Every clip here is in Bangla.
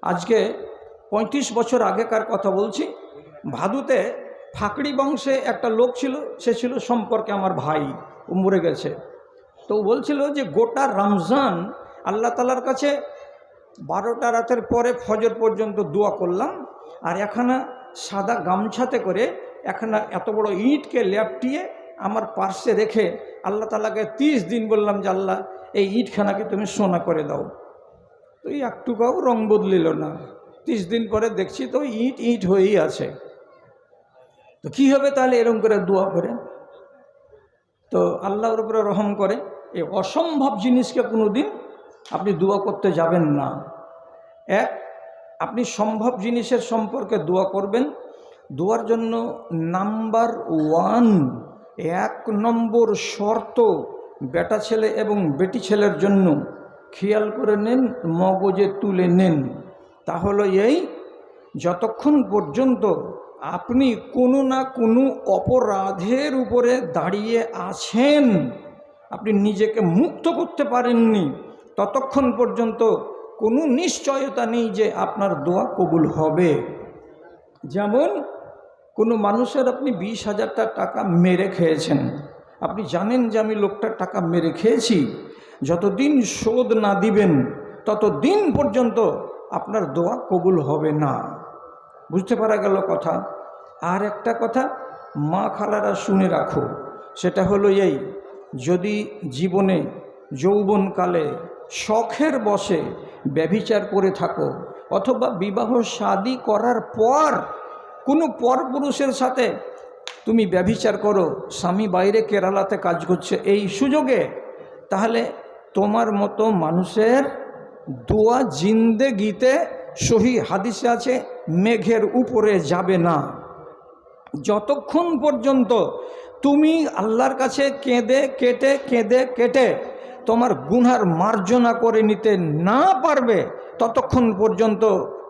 আজকে ৩৫ বছর আগেকার কথা বলছি। ভাদুতে ফাকড়ি বংশে একটা লোক ছিল, সে ছিল সম্পর্কে আমার ভাই, ও মরে গেছে। তো ও বলছিল যে গোটা রমজান আল্লাহ তালার কাছে 12টা রাতের পরে ফজর পর্যন্ত দোয়া করলাম, আর এখানে সাদা গামছাতে করে এখানে এত বড় ইঁটকে ল্যাপটিয়ে আমার পার্শ্বে রেখে আল্লাহ তালাকে 30 দিন বললাম যে আল্লাহ এই ইঁটখানাকে তুমি সোনা করে দাও। তো এই একটুকাও রং বদলিল না। 30 দিন পরে দেখছি তো ইঁট ইঁট হয়েই আছে। তো কী হবে তাহলে এরকম করে দোয়া করে? তো আল্লাহর উপরে রহম করে এই অসম্ভব জিনিসকে কোনো দিন আপনি দোয়া করতে যাবেন না। আপনি সম্ভব জিনিসের সম্পর্কে দোয়া করবেন। দোয়ার জন্য নাম্বার 1 নম্বর শর্ত বেটা ছেলে এবং বেটি ছেলের জন্য খেয়াল করে নেন, মগজে তুলে নেন। তা হলো এই, যতক্ষণ পর্যন্ত আপনি কোনো না কোনো অপরাধের উপরে দাঁড়িয়ে আছেন, আপনি নিজেকে মুক্ত করতে পারেননি, ততক্ষণ পর্যন্ত কোনো নিশ্চয়তা নেই যে আপনার দোয়া কবুল হবে। যেমন কোনো মানুষের আপনি 20,000 টাকা মেরে খেয়েছেন, আপনি জানেন যে আমি লোকটার টাকা মেরে খেয়েছি, যতদিন শোধ না দিবেন ততদিন পর্যন্ত আপনার দোয়া কবুল হবে না। বুঝতে পারা গেল কথা? আর একটা কথা মা খালারা শুনে রাখো, সেটা হলো এই, যদি জীবনে যৌবনকালে শখের বশে ব্যভিচার করে থাকো, অথবা বিবাহ শাদী করার পর কোনো পরপুরুষের সাথে তুমি ব্যভিচার করো, স্বামী বাইরে কেরালাতে কাজ করছে এই সুযোগে, তাহলে তোমার মতো মানুষের দোয়া জিন্দেগিতে সহি হাদিসে আছে মেঘের উপরে যাবে না। যতক্ষণ পর্যন্ত তুমি আল্লাহর কাছে কেঁদে কেটে তোমার গুনার মার্জনা করে নিতে না পারবে, ততক্ষণ পর্যন্ত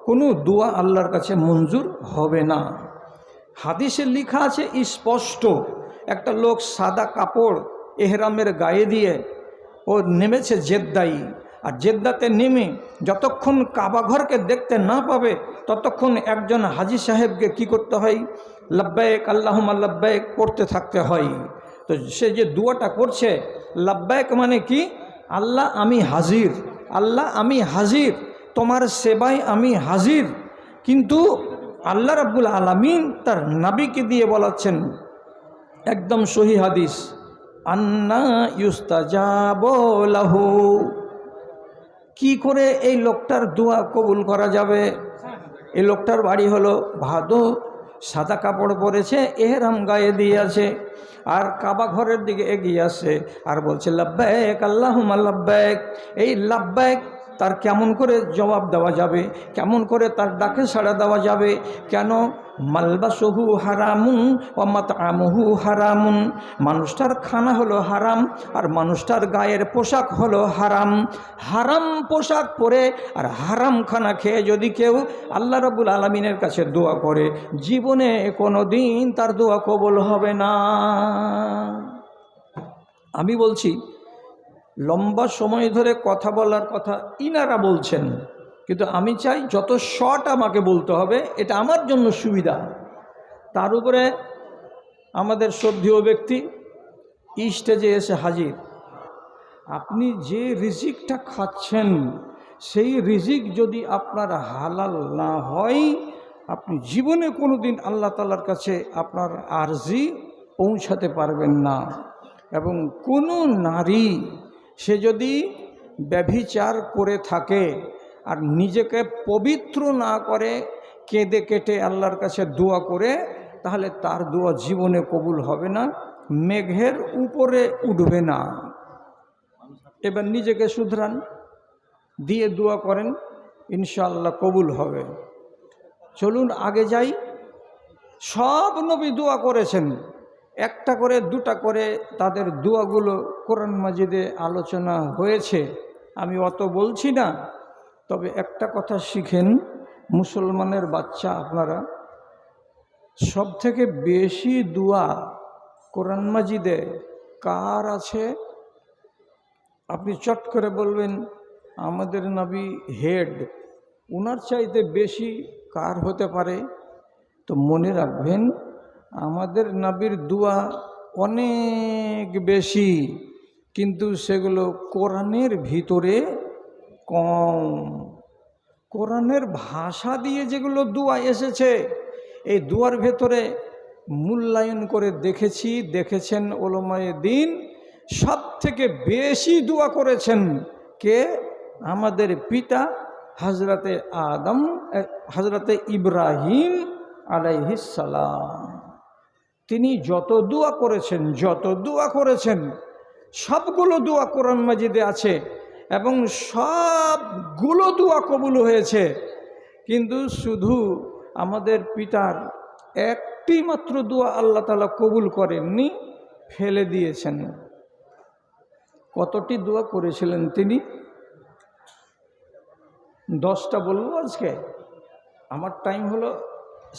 কোনো দোয়া আল্লাহর কাছে মঞ্জুর হবে না। হাদিসে লেখা আছে স্পষ্ট, একটা লোক সাদা কাপড় এহরামের গায়ে দিয়ে ও নেমেছে জেদ্দায়, আর জেদ্দাতে নেমে যতক্ষণ কাবাঘরকে দেখতে না পাবে ততক্ষণ একজন হাজি সাহেবকে কি করতে হয়? লাব্বাইক আল্লাহুম্মা লাব্বাইক করতে থাকতে হয়। তো সে যে দোয়াটা করছে, লাব্বাইক মানে কি? আল্লাহ আমি হাজির, আল্লাহ আমি হাজির, তোমার সেবায় আমি হাজির। কিন্তু আল্লাহ রাব্বুল আলামিন তার নবীকে দিয়ে বলাচ্ছেন, একদম সহি হাদিস, আন্না ইউস্তাজাবু লাহু, কি করে এই লোকটার দোয়া কবুল করা যাবে? এই লোকটার বাড়ি হলো ভাদো, সাদা কাপড় পরেছে, এহরাম গায়ে দিয়ে আছে, আর কাবা ঘরের দিকে এগিয়ে আসে আর বলছে লাব্বাইক আল্লাহুম্মা লাব্বাইক। এই লাব্বাইক তার কেমন করে জবাব দেওয়া যাবে? কেমন করে তার ডাকে সাড়া দেওয়া যাবে? কেন? মালবাসহু হারামুন ওয়া মাতআমুহু হারামুন, মানুষটার খানা হলো হারাম আর মানুষটার গায়ের পোশাক হলো হারাম। হারাম পোশাক পরে আর হারাম খানা খেয়ে যদি কেউ আল্লাহ রাব্বুল আলামিনের কাছে দোয়া করে, জীবনে কোনো দিন তার দোয়া কবুল হবে না। আমি বলছি, লম্বা সময় ধরে কথা বলার কথা ইনারা বলছেন, কিন্তু আমি চাই যত শর্ট আমাকে বলতে হবে, এটা আমার জন্য সুবিধা। তার উপরে আমাদের শ্রদ্ধেয় ব্যক্তি স্টেজে এসে হাজির। আপনি যে রিজিকটা খাচ্ছেন সেই রিজিক যদি আপনার হালাল না হয়, আপনি জীবনে কোনো দিন আল্লাহ তাআলার কাছে আপনার আরজি পৌঁছাতে পারবেন না। এবং কোনো নারী সে যদি ব্যভিচার করে থাকে আর নিজেকে পবিত্র না করে কেঁদে কেটে আল্লাহর কাছে দোয়া করে, তাহলে তার দোয়া জীবনে কবুল হবে না, মেঘের উপরে উঠবে না। এবার নিজেকে শুধরান, দিয়ে দোয়া করেন, ইনশাআল্লাহ কবুল হবে। চলুন আগে যাই। সব নবী দোয়া করেছেন, একটা করে দুটা করে তাদের দোয়াগুলো কোরআন মাজিদে আলোচনা হয়েছে, আমি অত বলছি না। তবে একটা কথা শিখেন, মুসলমানের বাচ্চা আপনারা, সব থেকে বেশি দোয়া কোরআন মাজিদে কার আছে? আপনি চট করে বলবেন আমাদের নবী হেড, ওনার চাইতে বেশি কার হতে পারে? তো মনে রাখবেন, আমাদের নবীর দোয়া অনেক বেশি, কিন্তু সেগুলো কোরআনের ভিতরে কম। কোরআনের ভাষা দিয়ে যেগুলো দোয়া এসেছে, এই দোয়ার ভেতরে মূল্যায়ন করে দেখেছেন ওলামায়ে দ্বীন, সব থেকে বেশি দোয়া করেছেন কে? আমাদের পিতা হযরতে আদম, হযরতে ইব্রাহিম আলাইহিস সালাম। তিনি যত দোয়া করেছেন সবগুলো দোয়া কোরআন মাজিদে আছে এবং সবগুলো দোয়া কবুল হয়েছে। কিন্তু শুধু আমাদের পিতার একটি মাত্র দোয়া আল্লাহ তাআলা কবুল করেননি, ফেলে দিয়েছেন। কতটি দোয়া করেছিলেন তিনি? 10টা বলবো আজকে। আমার টাইম হলো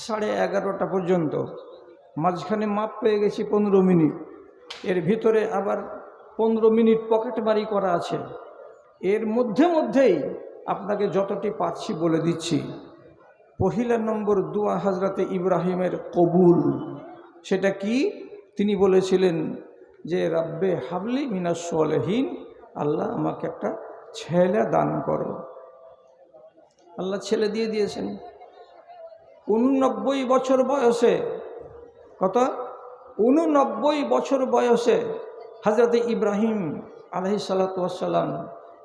11:30 পর্যন্ত, মাঝখানে মাপ পেয়ে গেছি 15 মিনিট, এর ভিতরে আবার 15 মিনিট পকেটমারি করা আছে। এর মধ্যেই আপনাকে যতটি পারছি বলে দিচ্ছি। পহিলা নম্বর দোয়া হযরতে ইব্রাহিমের কবুল। সেটা কি? তিনি বলেছিলেন যে রাব্বে হাবলি মিনাস সলিহিন, আল্লাহ আমাকে একটা ছেলে দান করো। আল্লাহ ছেলে দিয়ে দিয়েছেন। 89 বছর বয়সে, কত? 89 বছর বয়সে হযরতে ইব্রাহিম আলাইহিস সালাতু ওয়াস সালাম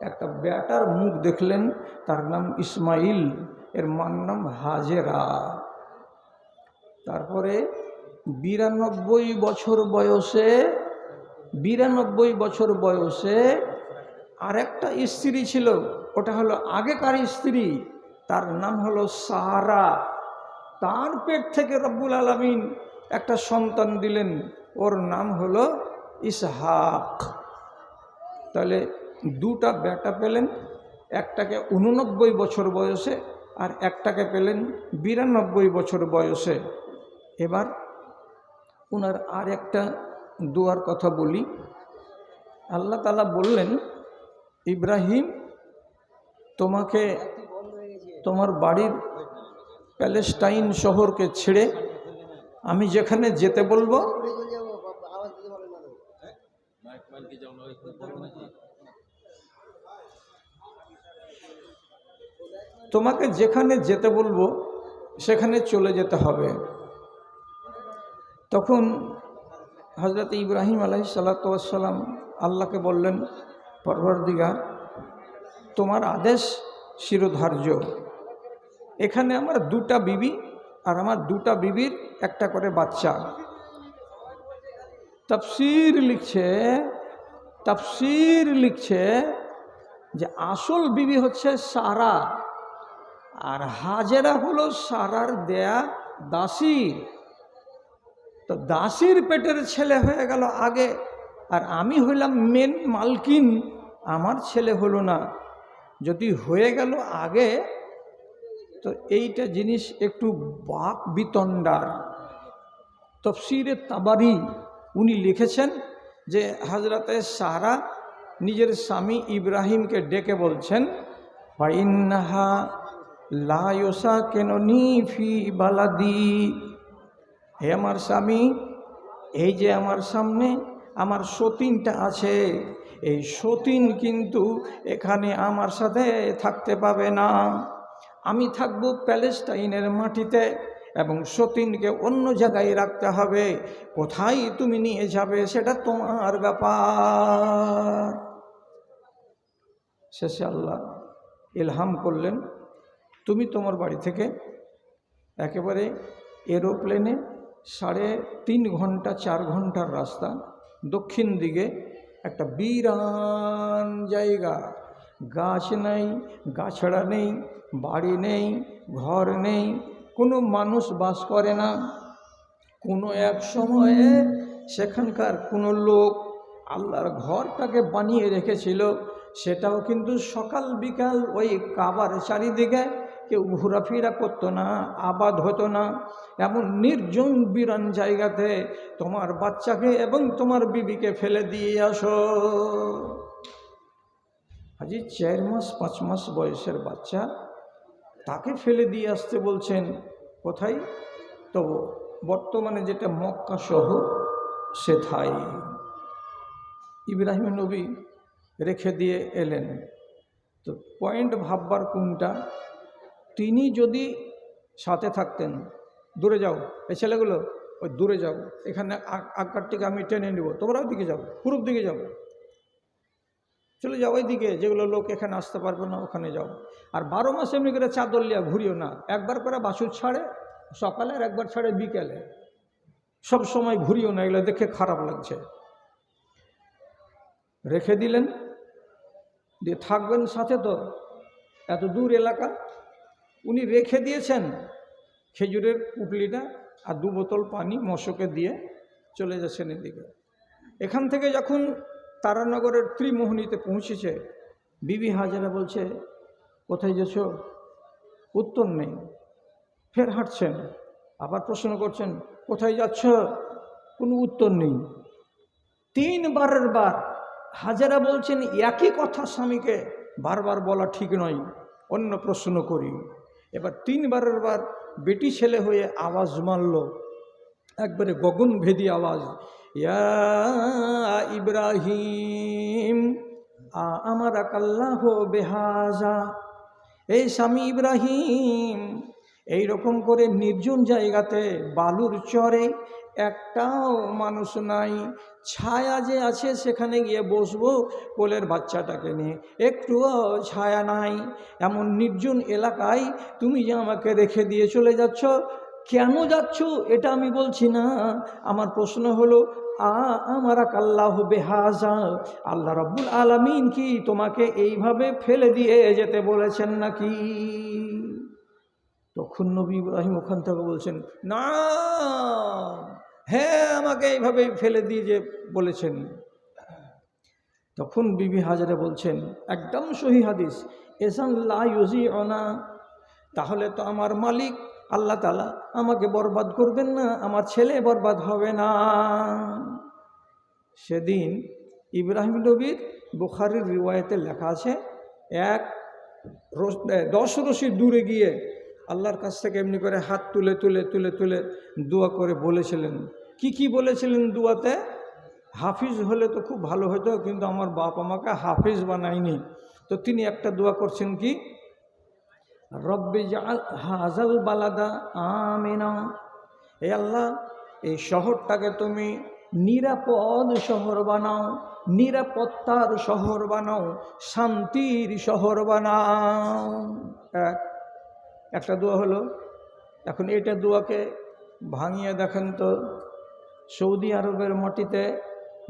একটা বেটার মুখ দেখলেন, তার নাম ইসমাইল, এর মার নাম হাজেরা। তারপরে 92 বছর বয়সে আরেকটা স্ত্রী ছিল, ওটা হলো আগেকার স্ত্রী, তার নাম হলো সারা। তার পেট থেকে রব্বুল আলামিন একটা সন্তান দিলেন, ওর নাম হলো ইসহাক। তাহলে দুটা বেটা পেলেন, একটাকে 89 বছর বয়সে আর একটাকে পেলেন 92 বছর বয়সে। এবার ওনার আর একটা দোয়ার কথা বলি। আল্লাহ তাআলা বললেন, ইব্রাহিম, তোমাকে তোমার বাড়ির প্যালেস্টাইন শহরকে ছেড়ে আমি যেখানে যেতে বলবো, তোমাকে যেখানে যেতে বলবো সেখানে চলে যেতে হবে। তখন হযরত ইব্রাহিম আলাইহিস সালাতু ওয়াস সালাম আল্লাহকে বললেন, পরওয়ারদিগার, তোমার আদেশ শিরোধার্য। এখানে আমার 2টা বিবি আর আমার 2টা বিবির একটা করে বাচ্চা। তাফসীর লিখছে যে আসল বিবি হচ্ছে সারা, আর হাজেরা হলো সারার দেয়া দাসী। তো দাসীর পেটের ছেলে হয়ে গেল আগে, আর আমি হইলাম মেন মালকিন, আমার ছেলে হলো না। যদি হয়ে গেল আগে, তো এইটা জিনিস একটু বাক বিতণ্ডার। তাফসীরে তাবারি উনি লিখেছেন যে হযরতে সারা নিজের স্বামী ইব্রাহিমকে ডেকে বলছেন, ফাইন্নাহা লা ইউসাকিনুনি ফি বালাদি, হে আমার স্বামী, এই যে আমার সামনে আমার সতীনটা আছে, এই সতীন কিন্তু এখানে আমার সাথে থাকতে পাবে না। আমি থাকবো প্যালেস্টাইনের মাটিতে এবং সতীনকে অন্য জায়গায় রাখতে হবে। কোথায় তুমি নিয়ে যাবে সেটা তোমার ব্যাপার। শেষে আল্লাহ ইলহাম করলেন, তুমি তোমার বাড়ি থেকে একেবারে এরোপ্লেনে 3.5 ঘন্টা 4 ঘন্টার রাস্তা, দক্ষিণ দিকে একটা বিরান জায়গা, গাছ নেই, গাছড়া নেই, বাড়ি নেই, ঘর নেই, কোনো মানুষ বাস করে না। কোনো এক সময়ে সেখানকার কোনো লোক আল্লাহর ঘরটাকে বানিয়ে রেখেছিল, সেটাও কিন্তু সকাল বিকাল ওই কাবার চারিদিকে কেউ ঘোরাফেরা করতো না, আবাদ হতো না। এমন নির্জন বিরান জায়গাতে তোমার বাচ্চাকে এবং তোমার বিবিকে ফেলে দিয়ে আসো। আজি 4 মাস 5 মাস বয়সের বাচ্চা তাকে ফেলে দিয়ে আসতে বলছেন। কোথায়? তো বর্তমানে যেটা মক্কা শহর সেথায় ইব্রাহিম নবী রেখে দিয়ে এলেন। তো পয়েন্ট ভাববার কোনটা, তিনি যদি সাথে থাকতেন, দূরে যাও এই ছেলেগুলো, ওই দূরে যাও, এখানে আকার থেকে আমি টেনে নেব, তোমরা ওই দিকে যাও, পূর্ব দিকে যাও, চলে যাও ওই দিকে, যেগুলো লোক এখানে আসতে পারবে না ওখানে যাও। আর 12 মাস এমনি করে চাদর লিয়া ঘুরিও না, একবার করে বাছুর ছাড়ে সকালে আর একবার ছাড়ে বিকেলে, সব সময় ঘুরিও না, এগুলো দেখে খারাপ লাগছে। রেখে দিলেন, দিয়ে থাকবেন সাথে, তো এত দূর এলাকা উনি রেখে দিয়েছেন। খেজুরের পুটলিটা আর 2 বোতল পানি মশকে দিয়ে চলে যাচ্ছেন এদিকে। এখান থেকে যখন তারানগরের ত্রিমোহনীতে পৌঁছেছে, বিবি হাজেরা বলছে, কোথায় যাচ্ছ? উত্তর নেই। ফের হাঁটছেন, আবার প্রশ্ন করছেন, কোথায় যাচ্ছ? কোনো উত্তর নেই। 3 বারের বার হাজেরা বলছেন, একই কথা স্বামীকে বারবার বলা ঠিক নয়, অন্য প্রশ্ন করি। এবার 3 বারের বার বেটি ছেলে হয়ে আওয়াজ মারল, একবারে গগনভেদী আওয়াজ, ইয়া ইব্রাহিম আমারাকাল্লাহ বেহাজা। এই স্বামী ইব্রাহিম, এই রকম করে নির্জন জায়গাতে বালুর চরে একটাও মানুষ নাই, ছায়া যে আছে সেখানে গিয়ে বসবো কোলের বাচ্চাটাকে নিয়ে, একটুও ছায়া নাই, এমন নির্জন এলাকায় তুমি যে আমাকে রেখে দিয়ে চলে যাচ্ছ, কেন যাচ্ছ এটা আমি বলছি না, আমার প্রশ্ন হলো আমারাকাল্লাহ বেহাজা, আল্লাহ রাব্বুল আলামিন কি তোমাকে এইভাবে ফেলে দিয়ে যেতে বলেছেন নাকি? তখন নবী ইব্রাহিম ওখান থেকে বলছেন, না, হ্যাঁ আমাকে এইভাবে ফেলে দিয়ে যে বলেছেন। তখন বিবি হাজারা বলছেন, একদম সহি হাদিস, এসান লা ইউজিউনা, তাহলে তো আমার মালিক আল্লাহ তাআলা আমাকে বরবাদ করবেন না, আমার ছেলে বরবাদ হবে না। সেদিন ইব্রাহিম নবীর বুখারীর রিওয়ায়েতে লেখা আছে, 10 রশি দূরে গিয়ে আল্লাহর কাছ থেকে এমনি করে হাত তুলে তুলে তুলে তুলে দোয়া করে বলেছিলেন। কি বলেছিলেন দুয়াতে? হাফিজ হলে তো খুব ভালো হতো, কিন্তু আমার বাপ আমাকে হাফিজ বানায়নি। তো তিনি একটা দোয়া করছেন, কি, রব্বি জাআল হাযাল বালাদা আমিনা, হে আল্লাহ এই শহরটাকে তুমি নিরাপদ শহর বানাও, নিরাপত্তার শহর বানাও, শান্তির শহর বানাও। একটা দোয়া হলো। এখন এটা দোয়াকে ভাঙিয়ে দেখেন তো, সৌদি আরবের মাটিতে,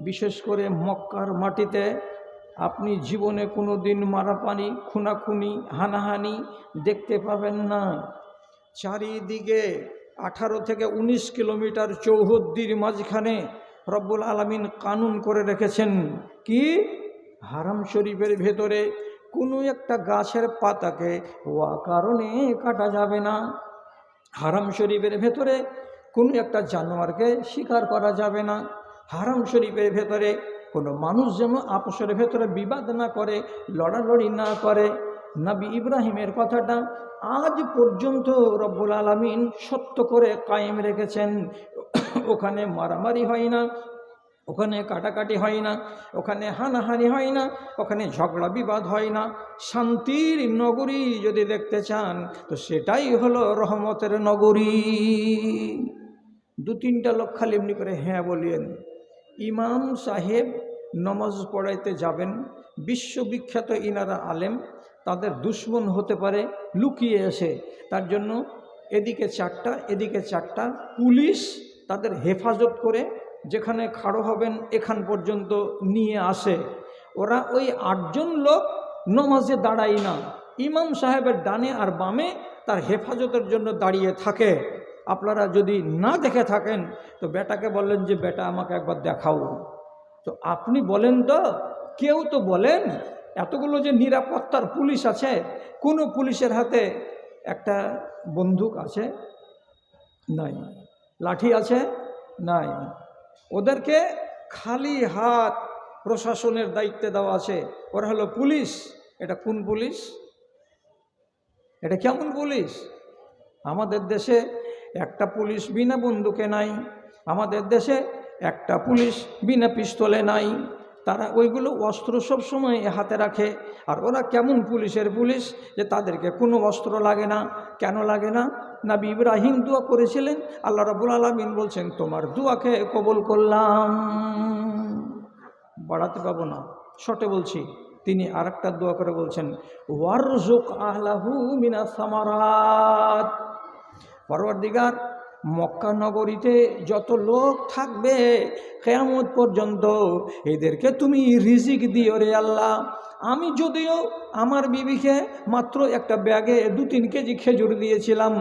বিশেষ করে মক্কার মাটিতে আপনি জীবনে কোনো দিন মারাপানি, খুনাখুনি, হানাহানি দেখতে পাবেন না। চারিদিকে 18 থেকে 19 কিলোমিটার চৌহদ্দির মাঝখানে রব্বুল আলামিন কানুন করে রেখেছেন, কি, হারাম শরীফের ভেতরে কোনো একটা গাছের পাতাকে কারণে কাটা যাবে না, হারাম শরীফের ভেতরে কোনো একটা জানোয়ারকে শিকার করা যাবে না, হারাম শরীফের ভেতরে কোনো মানুষ যেন আপসের ভেতরে বিবাদ না করে, লড়ালড়ি না করে। নবী ইব্রাহিমের কথাটা আজ পর্যন্ত রব্বুল আলামিন সত্য করে কায়েম রেখেছেন। ওখানে মারামারি হয় না, ওখানে কাটাকাটি হয় না, ওখানে হানাহানি হয় না, ওখানে ঝগড়া বিবাদ হয় না। শান্তির নগরী যদি দেখতে চান তো সেটাই হলো রহমতের নগরী। 2-3টা লোক খালি এমনি করে হ্যাঁ বলিয়েন। ইমাম সাহেব নমাজ পড়াইতে যাবেন, বিশ্ববিখ্যাত ইনারা আলেম, তাদের দুশ্মন হতে পারে লুকিয়ে এসে, তার জন্য এদিকে 4টা এদিকে 4টা পুলিশ তাদের হেফাজত করে যেখানে খাড়ো হবেন এখান পর্যন্ত নিয়ে আসে। ওরা ওই 8 জন লোক নমাজে দাঁড়ায় না, ইমাম সাহেবের ডানে আর বামে তার হেফাজতের জন্য দাঁড়িয়ে থাকে। আপনারা যদি না দেখে থাকেন তো বেটাকে বললেন যে বেটা আমাকে একবার দেখাও। তো আপনি বলেন তো, কেউ তো বলেন, এতগুলো যে নিরাপত্তার পুলিশ আছে, কোনো পুলিশের হাতে একটা বন্দুক আছে? নাই। লাঠি আছে? নাই। ওদেরকে খালি হাত প্রশাসনের দায়িত্বে দেওয়া আছে, ওরা হলো পুলিশ। এটা কোন পুলিশ? এটা কেমন পুলিশ? আমাদের দেশে একটা পুলিশ বিনা বন্দুকে নাই, আমাদের দেশে একটা পুলিশ বিনা পিস্তলে নাই। তারা ওইগুলো অস্ত্র সবসময় হাতে রাখে। আর ওরা কেমন পুলিশের পুলিশ যে তাদেরকে কোনো অস্ত্র লাগে না। কেন লাগে না? নবী ইব্রাহিম দোয়া করেছিলেন, আল্লাহ রাব্বুল আলামিন বলছেন তোমার দোয়াকে কবুল করলাম। বাড়াতে পাবো না, শর্টে বলছি। তিনি আরেকটা দোয়া করে বলছেন, ওয়ারযুক আহলাহু মিনাস সামারাত। পরওয়ারদিগার, মক্কা নগরীতে যত লোক থাকবে কিয়ামত পর্যন্ত এদেরকে তুমি রিজিক দিও রে আল্লাহ। আমি যদিও আমার বিবিকে মাত্র একটা ব্যাগে 2-3 কেজি খেজুর দিয়েছিলাম,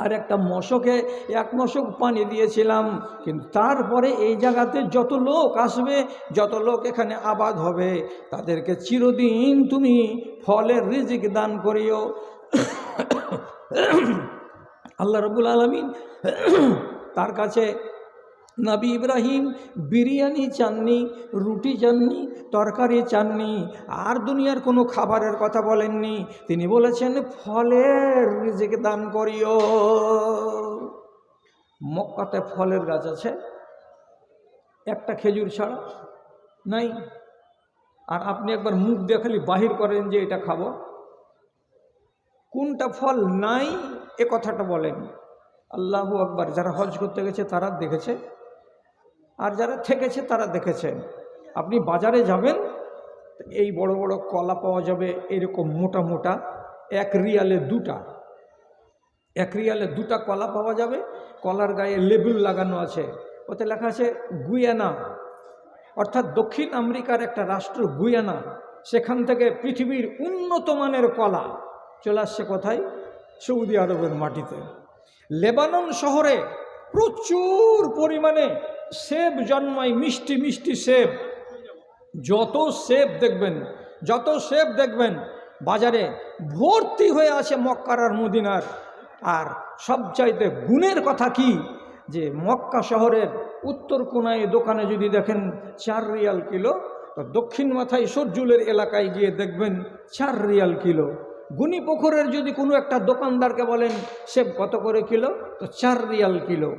আর একটা মশকে 1 মশক পানি দিয়েছিলাম, কিন্তু তারপরে এই জায়গাতে যত লোক আসবে, যত লোক এখানে আবাদ হবে, তাদেরকে চিরদিন তুমি ফলের রিজিক দান করিও। আল্লাহ রাব্বুল আলামিন তার কাছে নবী ইব্রাহিম বিরিয়ানি চাননি, রুটি চাননি, তরকারি চাননি, আর দুনিয়ার কোনো খাবারের কথা বলেননি। তিনি বলেছেন ফলের রিজিক দান করিও। মক্কাতে ফলের গাছ আছে, একটা খেজুর ছাড়া নাই। আর আপনি একবার মুখ দিয়ে খালি বাহির করেন যে এটা খাবো, কোনটা ফল নাই এ কথাটা বলেন। আল্লাহু আকবার। যারা হজ করতে গেছে তারা দেখেছে, আর যারা থেকেছে তারা দেখেছেন। আপনি বাজারে যাবেন, এই বড় বড় কলা পাওয়া যাবে, এরকম মোটা মোটা, 1 রিয়ালে 2টা, 1 রিয়ালে 2টা কলা পাওয়া যাবে। কলার গায়ে লেবেল লাগানো আছে, ওতে লেখা আছে গুয়ানা, অর্থাৎ দক্ষিণ আমেরিকার একটা রাষ্ট্র গুয়ানা। সেখান থেকে পৃথিবীর উন্নত মানের কলা চলে আসছে কোথায়? সৌদি আরবের মাটিতে। লেবানন শহরে প্রচুর পরিমাণে সেব জন্মায়, মিষ্টি মিষ্টি সেব। যত সেব দেখবেন বাজারে ভর্তি হয়ে আছে মক্কার আর মদিনার। আর সবচাইতে গুণের কথা কি, যে মক্কা শহরের উত্তর কোনায় দোকানে যদি দেখেন 4 রিয়াল কিলো, তো দক্ষিণ মাথায় সরজুলের এলাকায় গিয়ে দেখবেন 4 রিয়াল কিলো। গুণীপুকুরের যদি কোনো একটা দোকানদারকে বলেন সেব কত করে কিলো, তো 4 রিয়াল কিলো।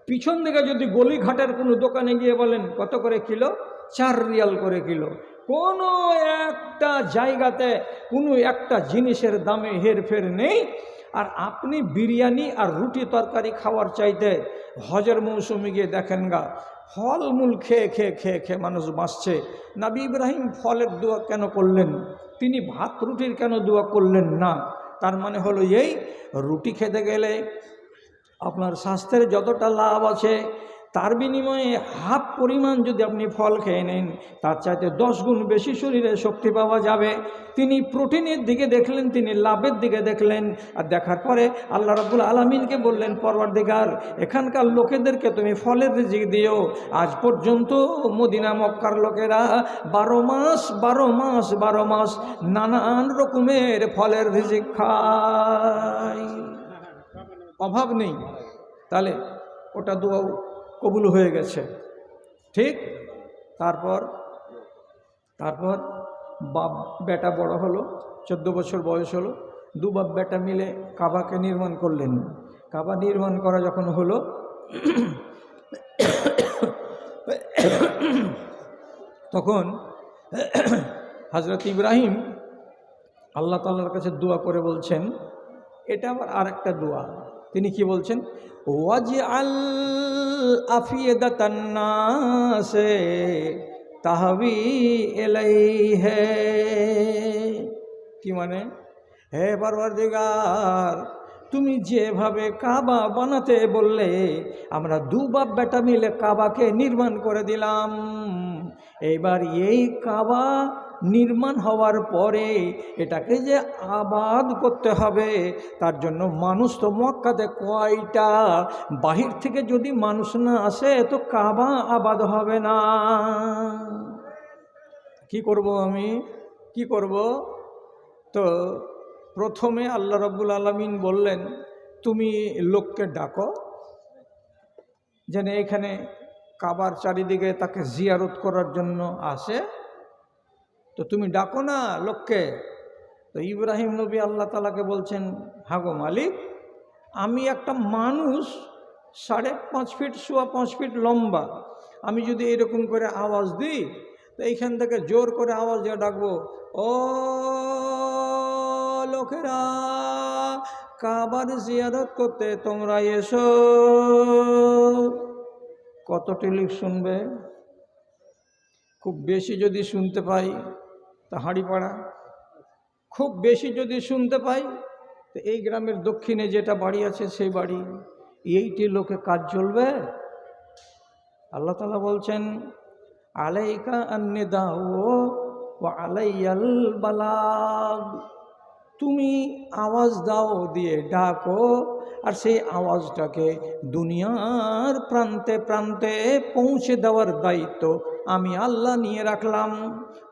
পিছন দিকে যদি গলিঘাটের কোনো দোকানে গিয়ে বলেন কত করে কিলো, 4 রিয়াল করে কিলো। কোনো একটা জায়গাতে কোনো একটা জিনিসের দামে হেরফের নেই। আর আপনি বিরিয়ানি আর রুটি তরকারি খাওয়ার চাইতে হজের মৌসুমে গিয়ে দেখেন গা, ফলমূল খেয়ে খেয়ে খেয়ে খেয়ে মানুষ বাঁচছে। নবী ইব্রাহিম ফলের দোয়া কেন করলেন? তিনি ভাত রুটির কেন দোয়া করলেন না? তার মানে হলো এই, রুটি খেতে গেলে আপনার স্বাস্থ্যের যতটা লাভ আছে তার বিনিময়ে হাফ পরিমাণ যদি আপনি ফল খেয়ে নেন, তার চাইতে 10 গুণ বেশি শরীরে শক্তি পাওয়া যাবে। তিনি প্রোটিনের দিকে দেখলেন, তিনি লাভের দিকে দেখলেন। আর দেখার পরে আল্লাহ রাব্বুল আলামিনকে বললেন, পরওয়ারদিগার, এখানকার লোকেদেরকে তুমি ফলের রিজিক দিও। আজ পর্যন্ত মদিনা মক্কার লোকেরা 12 মাস নানান রকমের ফলের রিজিক খায়, অভাব নেই। তাহলে ওটা দোয়াও কবুল হয়ে গেছে, ঠিক। তারপর বাপ বেটা বড় হলো, 14 বছর বয়স হলো। 2 বাপ বেটা মিলে কাবাকে নির্মাণ করলেন। কাবা নির্মাণ করা যখন হলো, তখন হযরত ইব্রাহিম আল্লাহ তাআলার কাছে দোয়া করে বলছেন, এটা আবার আরেকটা দোয়া। তিনি কি বলছেন? ওয়াজআল আফিদাতান নাসে তাহবি ইলাইহি। কি মানে? হে পরওয়ারদিগার, তুমি যেভাবে কাবা বানাতে বললে, আমরা 2 বাপ বেটা মিলে কাবাকে নির্মাণ করে দিলাম। এইবার এই কাবা নির্মাণ হওয়ার পরে এটাকে যে আবাদ করতে হবে, তার জন্য মানুষ তো মক্কাতে কয়টা? বাহির থেকে যদি মানুষ না আসে তো কাবা আবাদ হবে না। কি করব আমি, কি করব? তো প্রথমে আল্লাহ রাব্বুল আলামিন বললেন, তুমি লোককে ডাকো যেন এখানে কাবার চারিদিকে তাকে জিয়ারত করার জন্য আসে। তো তুমি ডাকো না লোককে, তো ইব্রাহিম নবী আল্লাহ তাআলাকে বলছেন, হাগো মালিক, আমি একটা মানুষ 5.5 ফিট সোয়া 5 ফিট লম্বা, আমি যদি এরকম করে আওয়াজ দিই তো এইখান থেকে জোর করে আওয়াজ দিয়ে ডাকবো, ও লোকেরা কাবার জিয়ারত করতে তোমরা এসো, কতটি লোক শুনবে? খুব বেশি যদি শুনতে পাই তা হাঁড়িপাড়া, খুব বেশি যদি শুনতে পাই তো এই গ্রামের দক্ষিণে যেটা বাড়ি আছে সেই বাড়ি, এইটি লোকে কাজ চলবে? আল্লাহ তাআলা বলছেন, আলাইকা আন-নিদাউ ওয়া আলাইয়াল বালাগ, তুমি আওয়াজ দাও দিয়ে ডাকো, আর সেই আওয়াজটাকে দুনিয়ার প্রান্তে প্রান্তে পৌঁছে দেওয়ার দায়িত্ব আমি আল্লাহ নিয়ে রাখলাম।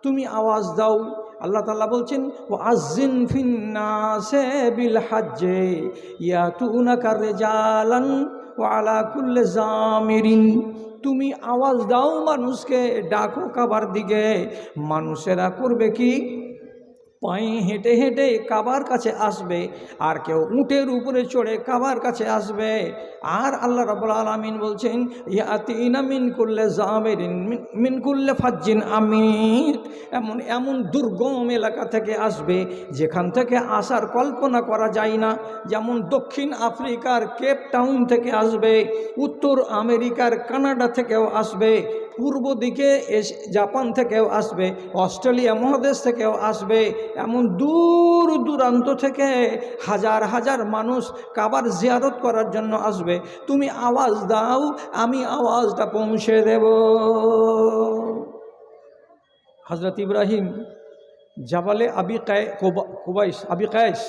তুমি আওয়াজ দাও। আল্লাহ তাআলা বলছেন, ও আযিন ফিন্নাসে বিল হজ্জে ইয়াতুনাকা রিজালান ওয়া আলা কুল্লি জামিরিন, তুমি আওয়াজ দাও, মানুষকে ডাকো কাবার দিকে। মানুষেরা করবে কি? পায়ে হেঁটে হেঁটে কাবার কাছে আসবে, আর কেউ উটের উপরে চড়ে কাবার কাছে আসবে। আর আল্লাহ রাব্বুল আলামিন বলছেন, ইয়াতিনা মিন কুল্লি জামিরিন মিন কুল্লি ফাজ্জিন আমিক, এমন এমন দুর্গম এলাকা থেকে আসবে যেখান থেকে আসার কল্পনা করা যায় না। যেমন দক্ষিণ আফ্রিকার কেপ টাউন থেকে আসবে, উত্তর আমেরিকার কানাডা থেকেও আসবে, পূর্ব দিকে জাপান থেকেও আসবে, অস্ট্রেলিয়া মহাদেশ থেকেও আসবে, এমন দূর দূরান্ত থেকে হাজার হাজার মানুষ কাবার জিয়ারত করার জন্য আসবে। তুমি আওয়াজ দাও, আমি আওয়াজটা পৌঁছে দেব। হযরত ইব্রাহিম জাবালে আবি কায়েস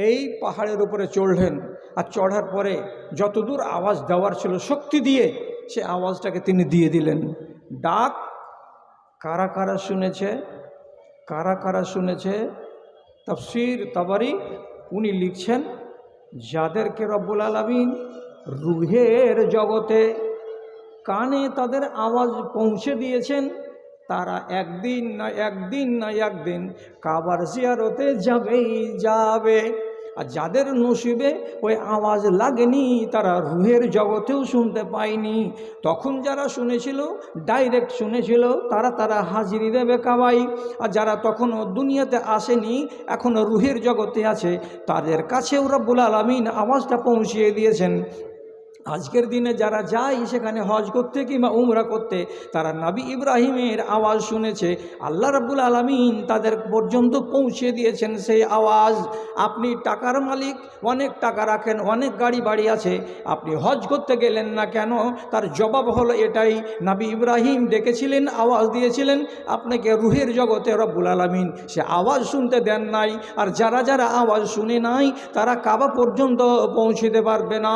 এই পাহাড়ের উপরে চড়লেন, আর চড়ার পরে যতদূর আওয়াজ দেওয়ার ছিল শক্তি দিয়ে সে আওয়াজটাকে তিনি দিয়ে দিলেন। ডাক কারা কারা শুনেছে? কারা কারা শুনেছে? তাফসীর তাবারি উনি লিখছেন, যাদেরকে রব্বুল আলামিন রুহের জগতে কানে তাদের আওয়াজ পৌঁছে দিয়েছেন, তারা একদিন না একদিন কাবার জিয়ারতে যাবেই যাবে। আর যাদের নসিবে ওই আওয়াজ লাগেনি, তারা রুহের জগতেও শুনতে পায়নি, তখন যারা শুনেছিল, ডাইরেক্ট শুনেছিল, তারা হাজিরি দেবে কাবাই। আর যারা তখনও দুনিয়াতে আসেনি, এখনও রুহের জগতে আছে, তাদের কাছেও রব্বুল আলামিন আওয়াজটা পৌঁছিয়ে দিয়েছেন। আজকের দিনে যারা যায় সেখানে হজ করতে কিংবা উমরা করতে, তারা নবী ইব্রাহিমের আওয়াজ শুনেছে, আল্লাহ রাব্বুল আলামিন তাদের পর্যন্ত পৌঁছে দিয়েছেন সেই আওয়াজ। আপনি টাকার মালিক, অনেক টাকা রাখেন, অনেক গাড়ি বাড়ি আছে, আপনি হজ করতে গেলেন না কেন? তার জবাব হলো এটাই, নবী ইব্রাহিম ডেকেছিলেন, আওয়াজ দিয়েছিলেন, আপনাকে রুহের জগতে রব্বুল আলামিন সে আওয়াজ শুনতে দেন নাই। আর যারা যারা আওয়াজ শুনে নাই, তারা কাবা পর্যন্ত পৌঁছতে পারবে না।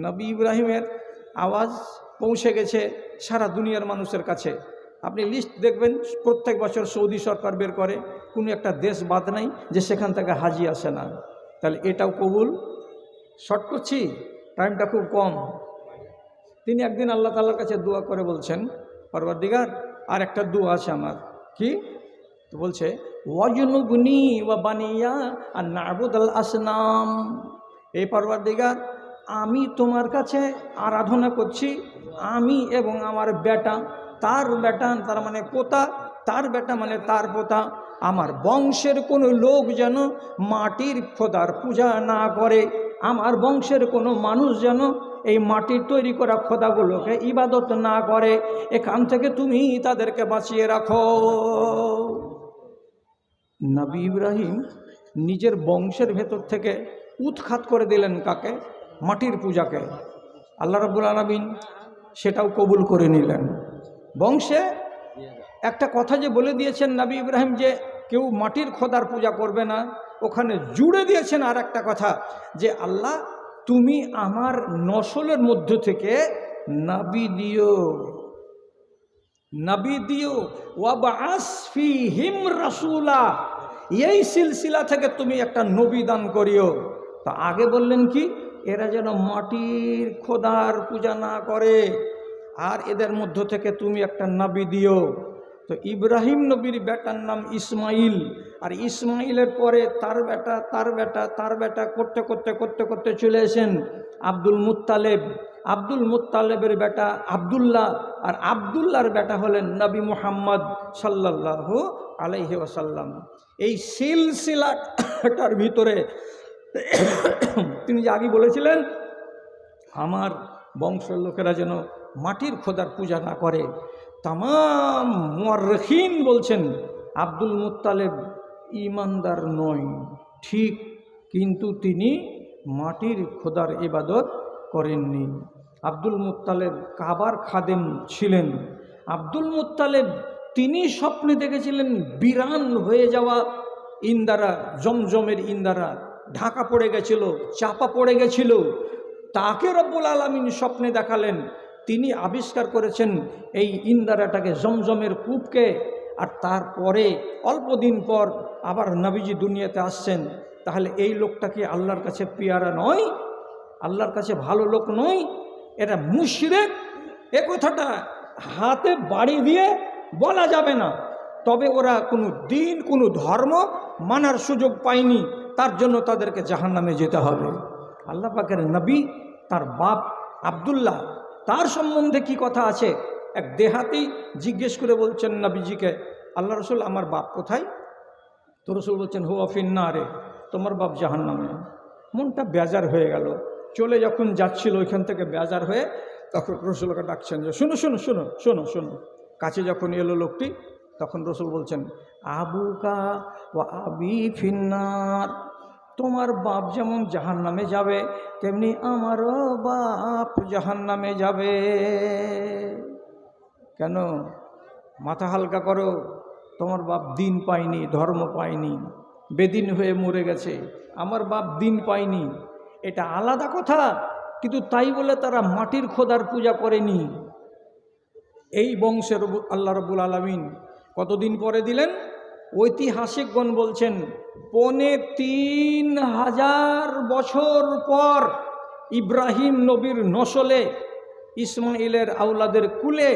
নবী ইব্রাহিমের আওয়াজ পৌঁছে গেছে সারা দুনিয়ার মানুষের কাছে। আপনি লিস্ট দেখবেন, প্রত্যেক বছর সৌদি সরকার বের করে, কোনো একটা দেশ বাদ নাই যে সেখান থেকে হাজি আসে না। তাহলে এটাও কবুল। শর্ট করছি, টাইমটা খুব কম। তিনি একদিন আল্লাহ তাআলার কাছে দোয়া করে বলছেন, পরওয়ারদিগার, আর একটা দোয়া আছে আমার। কি? তো বলছে, ওয়াজনুবনি ওয়া বানিয়া আন না'বুদাল আসনাম, এই পরওয়ারদিগার, আমি তোমার কাছে আরাধনা করছি, আমি এবং আমার বেটা, তার বেটা তার মানে পোতা, তার বেটা মানে তার পোতা, আমার বংশের কোনো লোক যেন মাটির খোদার পূজা না করে, আমার বংশের কোনো মানুষ যেন এই মাটির তৈরি করা খোদাগুলোকে ইবাদত না করে, এখান থেকে তুমি তাদেরকে বাঁচিয়ে রাখো। নবী ইব্রাহিম নিজের বংশের ভেতর থেকে উৎখাত করে দিলেন কাকে? মাটির পূজাকে। আল্লাহ রাব্বুল আলামিন সেটাও কবুল করে নিলেন। বংশে একটা কথা যে বলে দিয়েছেন নবী ইব্রাহিম যে কেউ মাটির খোদার পূজা করবে না, ওখানে জুড়ে দিয়েছেন আর একটা কথা, যে আল্লাহ তুমি আমার নসলের মধ্য থেকে নবী দিও, নবী দিও, ওয়াবাস ফীহিম রাসূলা, এই সিলসিলা থেকে তুমি একটা নবী দান করিও। তা আগে বললেন কি? এরা যেন মাটির খোদার পূজা না করে, আর এদের মধ্য থেকে তুমি একটা নবী দিও। তো ইব্রাহিম নবীর বেটার নাম ইসমাইল, আর ইসমাইলের পরে তার বেটা তার বেটা তার বেটা করতে করতে করতে করতে চলে এসেন আব্দুল মুত্তালেব। আব্দুল মুত্তালেবের বেটা আবদুল্লাহ, আর আবদুল্লাহর বেটা হলেন নবী মুহাম্মদ সাল্লাল্লাহু আলাইহি ওয়াসাল্লাম। এই সিলসিলাটার ভিতরে তিনি যে আগে বলেছিলেন আমার বংশের লোকেরা যেন মাটির খোদার পূজা না করে, তামাম মুয়াররিখিন বলছেন আব্দুল মুত্তালেব ঈমানদার নয় ঠিক, কিন্তু তিনি মাটির খোদার ইবাদত করেননি। আব্দুল মুত্তালেব কাবার খাদেম ছিলেন। আব্দুল মুত্তালেব তিনি স্বপ্নে দেখেছিলেন বিরান হয়ে যাওয়া ইন্দারা, জমজমের ইন্দারা ঢাকা পড়ে গেছিল, চাপা পড়ে গেছিল। তাকে রব্বুল আলামিন স্বপ্নে দেখালেন, তিনি আবিষ্কার করেছেন এই ইন্দারাটাকে, জমজমের কূপকে। আর তারপরে অল্প দিন পর আবার নবীজি দুনিয়াতে আসছেন। তাহলে এই লোকটা কি আল্লাহর কাছে পিয়ারা নয়? আল্লাহর কাছে ভালো লোক নয়? এটা মুশরিক। এ কথাটা হাতে বাড়ি দিয়ে বলা যাবে না। তবে ওরা কোনো দিন কোনো ধর্ম মানার সুযোগ পায়নি, তার জন্য তাদেরকে জাহান্নামে যেতে হবে। আল্লাহ পাকের নবী, তার বাপ আবদুল্লাহ, তার সম্বন্ধে কি কথা আছে? এক দেহাতি জিজ্ঞেস করে বলছেন নবীজিকে, আল্লাহ রসুল আমার বাপ কোথায়? তো রসুল বলছেন হুয়া ফিন্নারে, তোমার বাপ জাহান্নামে। মনটা বেজার হয়ে গেল। চলে যখন যাচ্ছিল ওইখান থেকে বেজার হয়ে, তখন রসুলকে ডাকছেন যে শোনো শোনো শোনো শোনো শোনো। কাছে যখন এলো লোকটি, তখন রসুল বলছেন আবুকা ওয়া আবি ফিন্নার, তোমার বাপ যেমন জাহান্নামে যাবে তেমনি আমারও বাপ জাহান্নামে যাবে। কেন? মাথা হালকা করো, তোমার বাপ দিন পায়নি, ধর্ম পায়নি, বেদিন হয়ে মরে গেছে। আমার বাপ দিন পায়নি, এটা আলাদা কথা। কিন্তু তাই বলে তারা মাটির খোদার পূজা করেনি। এই বংশের আল্লাহ রাব্বুল আলামিন কতদিন পরে দিলেন? ঐতিহাসিকগণ বলছেন ৩,৫০০ বছর পর ইব্রাহিম নবীর নসলে, ইসমাইলের আওলাদের কুলে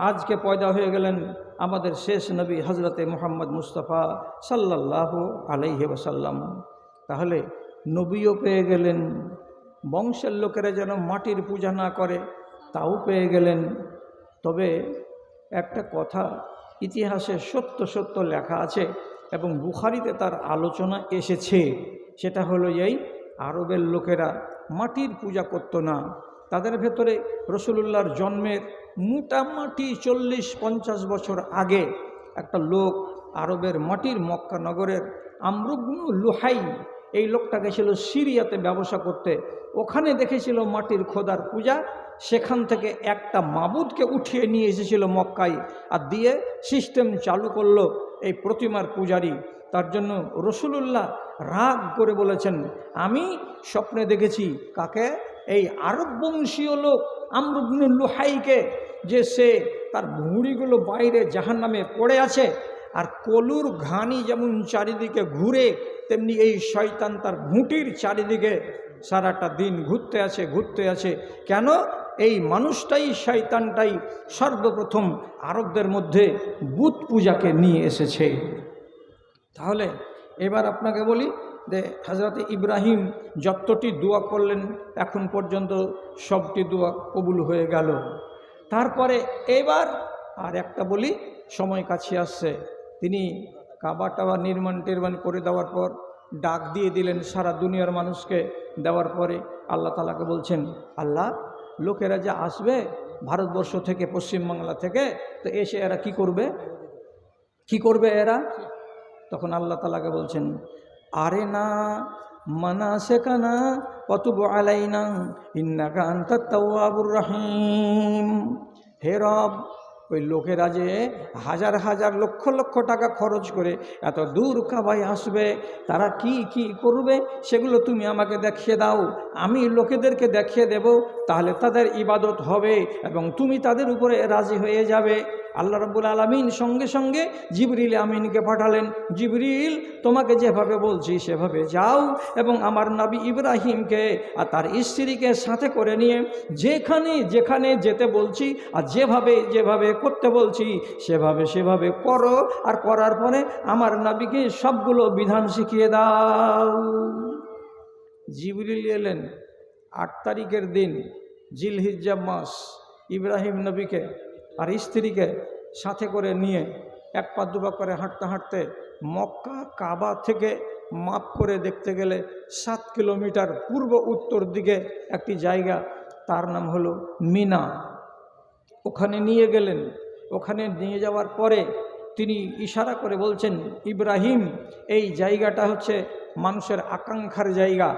আজকে পয়দা হয়ে গেলেন আমাদের শেষ নবী হজরতে মুহাম্মদ মুস্তাফা সাল্লাল্লাহু আলাইহি ওয়াসাল্লাম। তাহলে নবীও পেয়ে গেলেন, বংশের লোকেরা যেন মাটির পূজা না করে তাও পেয়ে গেলেন। তবে একটা কথা ইতিহাসে সত্য সত্য লেখা আছে এবং বুখারীতে তার আলোচনা এসেছে, সেটা হলো এই আরবের লোকেরা মাটির পূজা করত না। তাদের ভেতরে রসুলুল্লাহর জন্মের মোটামুটি 40-50 বছর আগে একটা লোক আরবের মাটির মক্কা নগরের আমর ইবনে লুহাই, এই লোকটা গেছিল সিরিয়াতে ব্যবসা করতে। ওখানে দেখেছিল মাটির খোদার পূজা, সেখান থেকে একটা মাবুদকে উঠিয়ে নিয়ে এসেছিল মক্কায়, আর দিয়ে সিস্টেম চালু করলো এই প্রতিমার পূজারি। তার জন্য রসুলুল্লাহ রাগ করে বলেছেন, আমি স্বপ্নে দেখেছি কাকে? এই আরব বংশীয় লোক আমর ইবনে লুহাইকে, যে সে তার ভুঁড়িগুলো বাইরে জাহান্নামে পড়ে আছে, আর কলুর ঘানি যেমন চারিদিকে ঘুরে, তেমনি এই শয়তান তার ঘুঁটির চারিদিকে সারাটা দিন ঘুরতে আছে। কেন? এই মানুষটাই, শয়তানটাই সর্বপ্রথম আরবদের মধ্যে বুত পূজাকে নিয়ে এসেছে। তাহলে এবার আপনাকে বলি যে হযরতে ইব্রাহিম যতটি দোয়া করলেন এখন পর্যন্ত সবটি দোয়া কবুল হয়ে গেল। তারপরে এবার আর একটা বলি, সময় কাছে আসছে। তিনি কাবা টাবা নির্মাণ করে দেওয়ার পর ডাক দিয়ে দিলেন সারা দুনিয়ার মানুষকে। দেওয়ার পরে আল্লাহ তাআলাকে বলছেন, আল্লাহ, লোকেরা যে আসবে ভারতবর্ষ থেকে, পশ্চিমবাংলা থেকে, তো এসে এরা কি করবে এরা? তখন আল্লাহ তাআলাকে বলছেন, আরে না মানাসিকানা ওয়াতুব আলাইনা ইন্নাকা আনতাত তাওয়াবুর রহিম। হে রব, ওই লোকেরা যে হাজার হাজার লক্ষ লক্ষ টাকা খরচ করে এত দূর কাবায় আসবে, তারা কি কি করবে সেগুলো তুমি আমাকে দেখিয়ে দাও, আমি লোকেদেরকে দেখিয়ে দেব, তাহলে তাদের ইবাদত হবে এবং তুমি তাদের উপরে রাজি হয়ে যাবে। আল্লাহ রাব্বুল আলামিন সঙ্গে সঙ্গে জিবরিল আমিনকে পাঠালেন, জিবরিল তোমাকে যেভাবে বলছি সেভাবে যাও এবং আমার নবী ইব্রাহিমকে আর তার স্ত্রীকে সাথে করে নিয়ে যেখানে যেখানে যেতে বলছি আর যেভাবে যেভাবে করতে বলছি সেভাবে করো, আর করার পরে আমার নবীকে সবগুলো বিধান শিখিয়ে দাও। জিবরিল এলেন 8 তারিখের দিন, জিলহিজ্জা মাস, ইব্রাহিম নবীকে আর স্ত্রীকে সাথে করে নিয়ে এক পা দুপা করে হাঁটতে হাঁটতে মক্কা কাবা থেকে মাপ করে দেখতে গেলে 7 কিলোমিটার পূর্ব উত্তর দিকে একটি জায়গা, তার নাম হলো মিনা। ওখানে নিয়ে গেলেন। ওখানে নিয়ে যাওয়ার পরে তিনি ইশারা করে বলছেন, ইব্রাহিম এই জায়গাটা হচ্ছে মানুষের আকাঙ্ক্ষার জায়গা,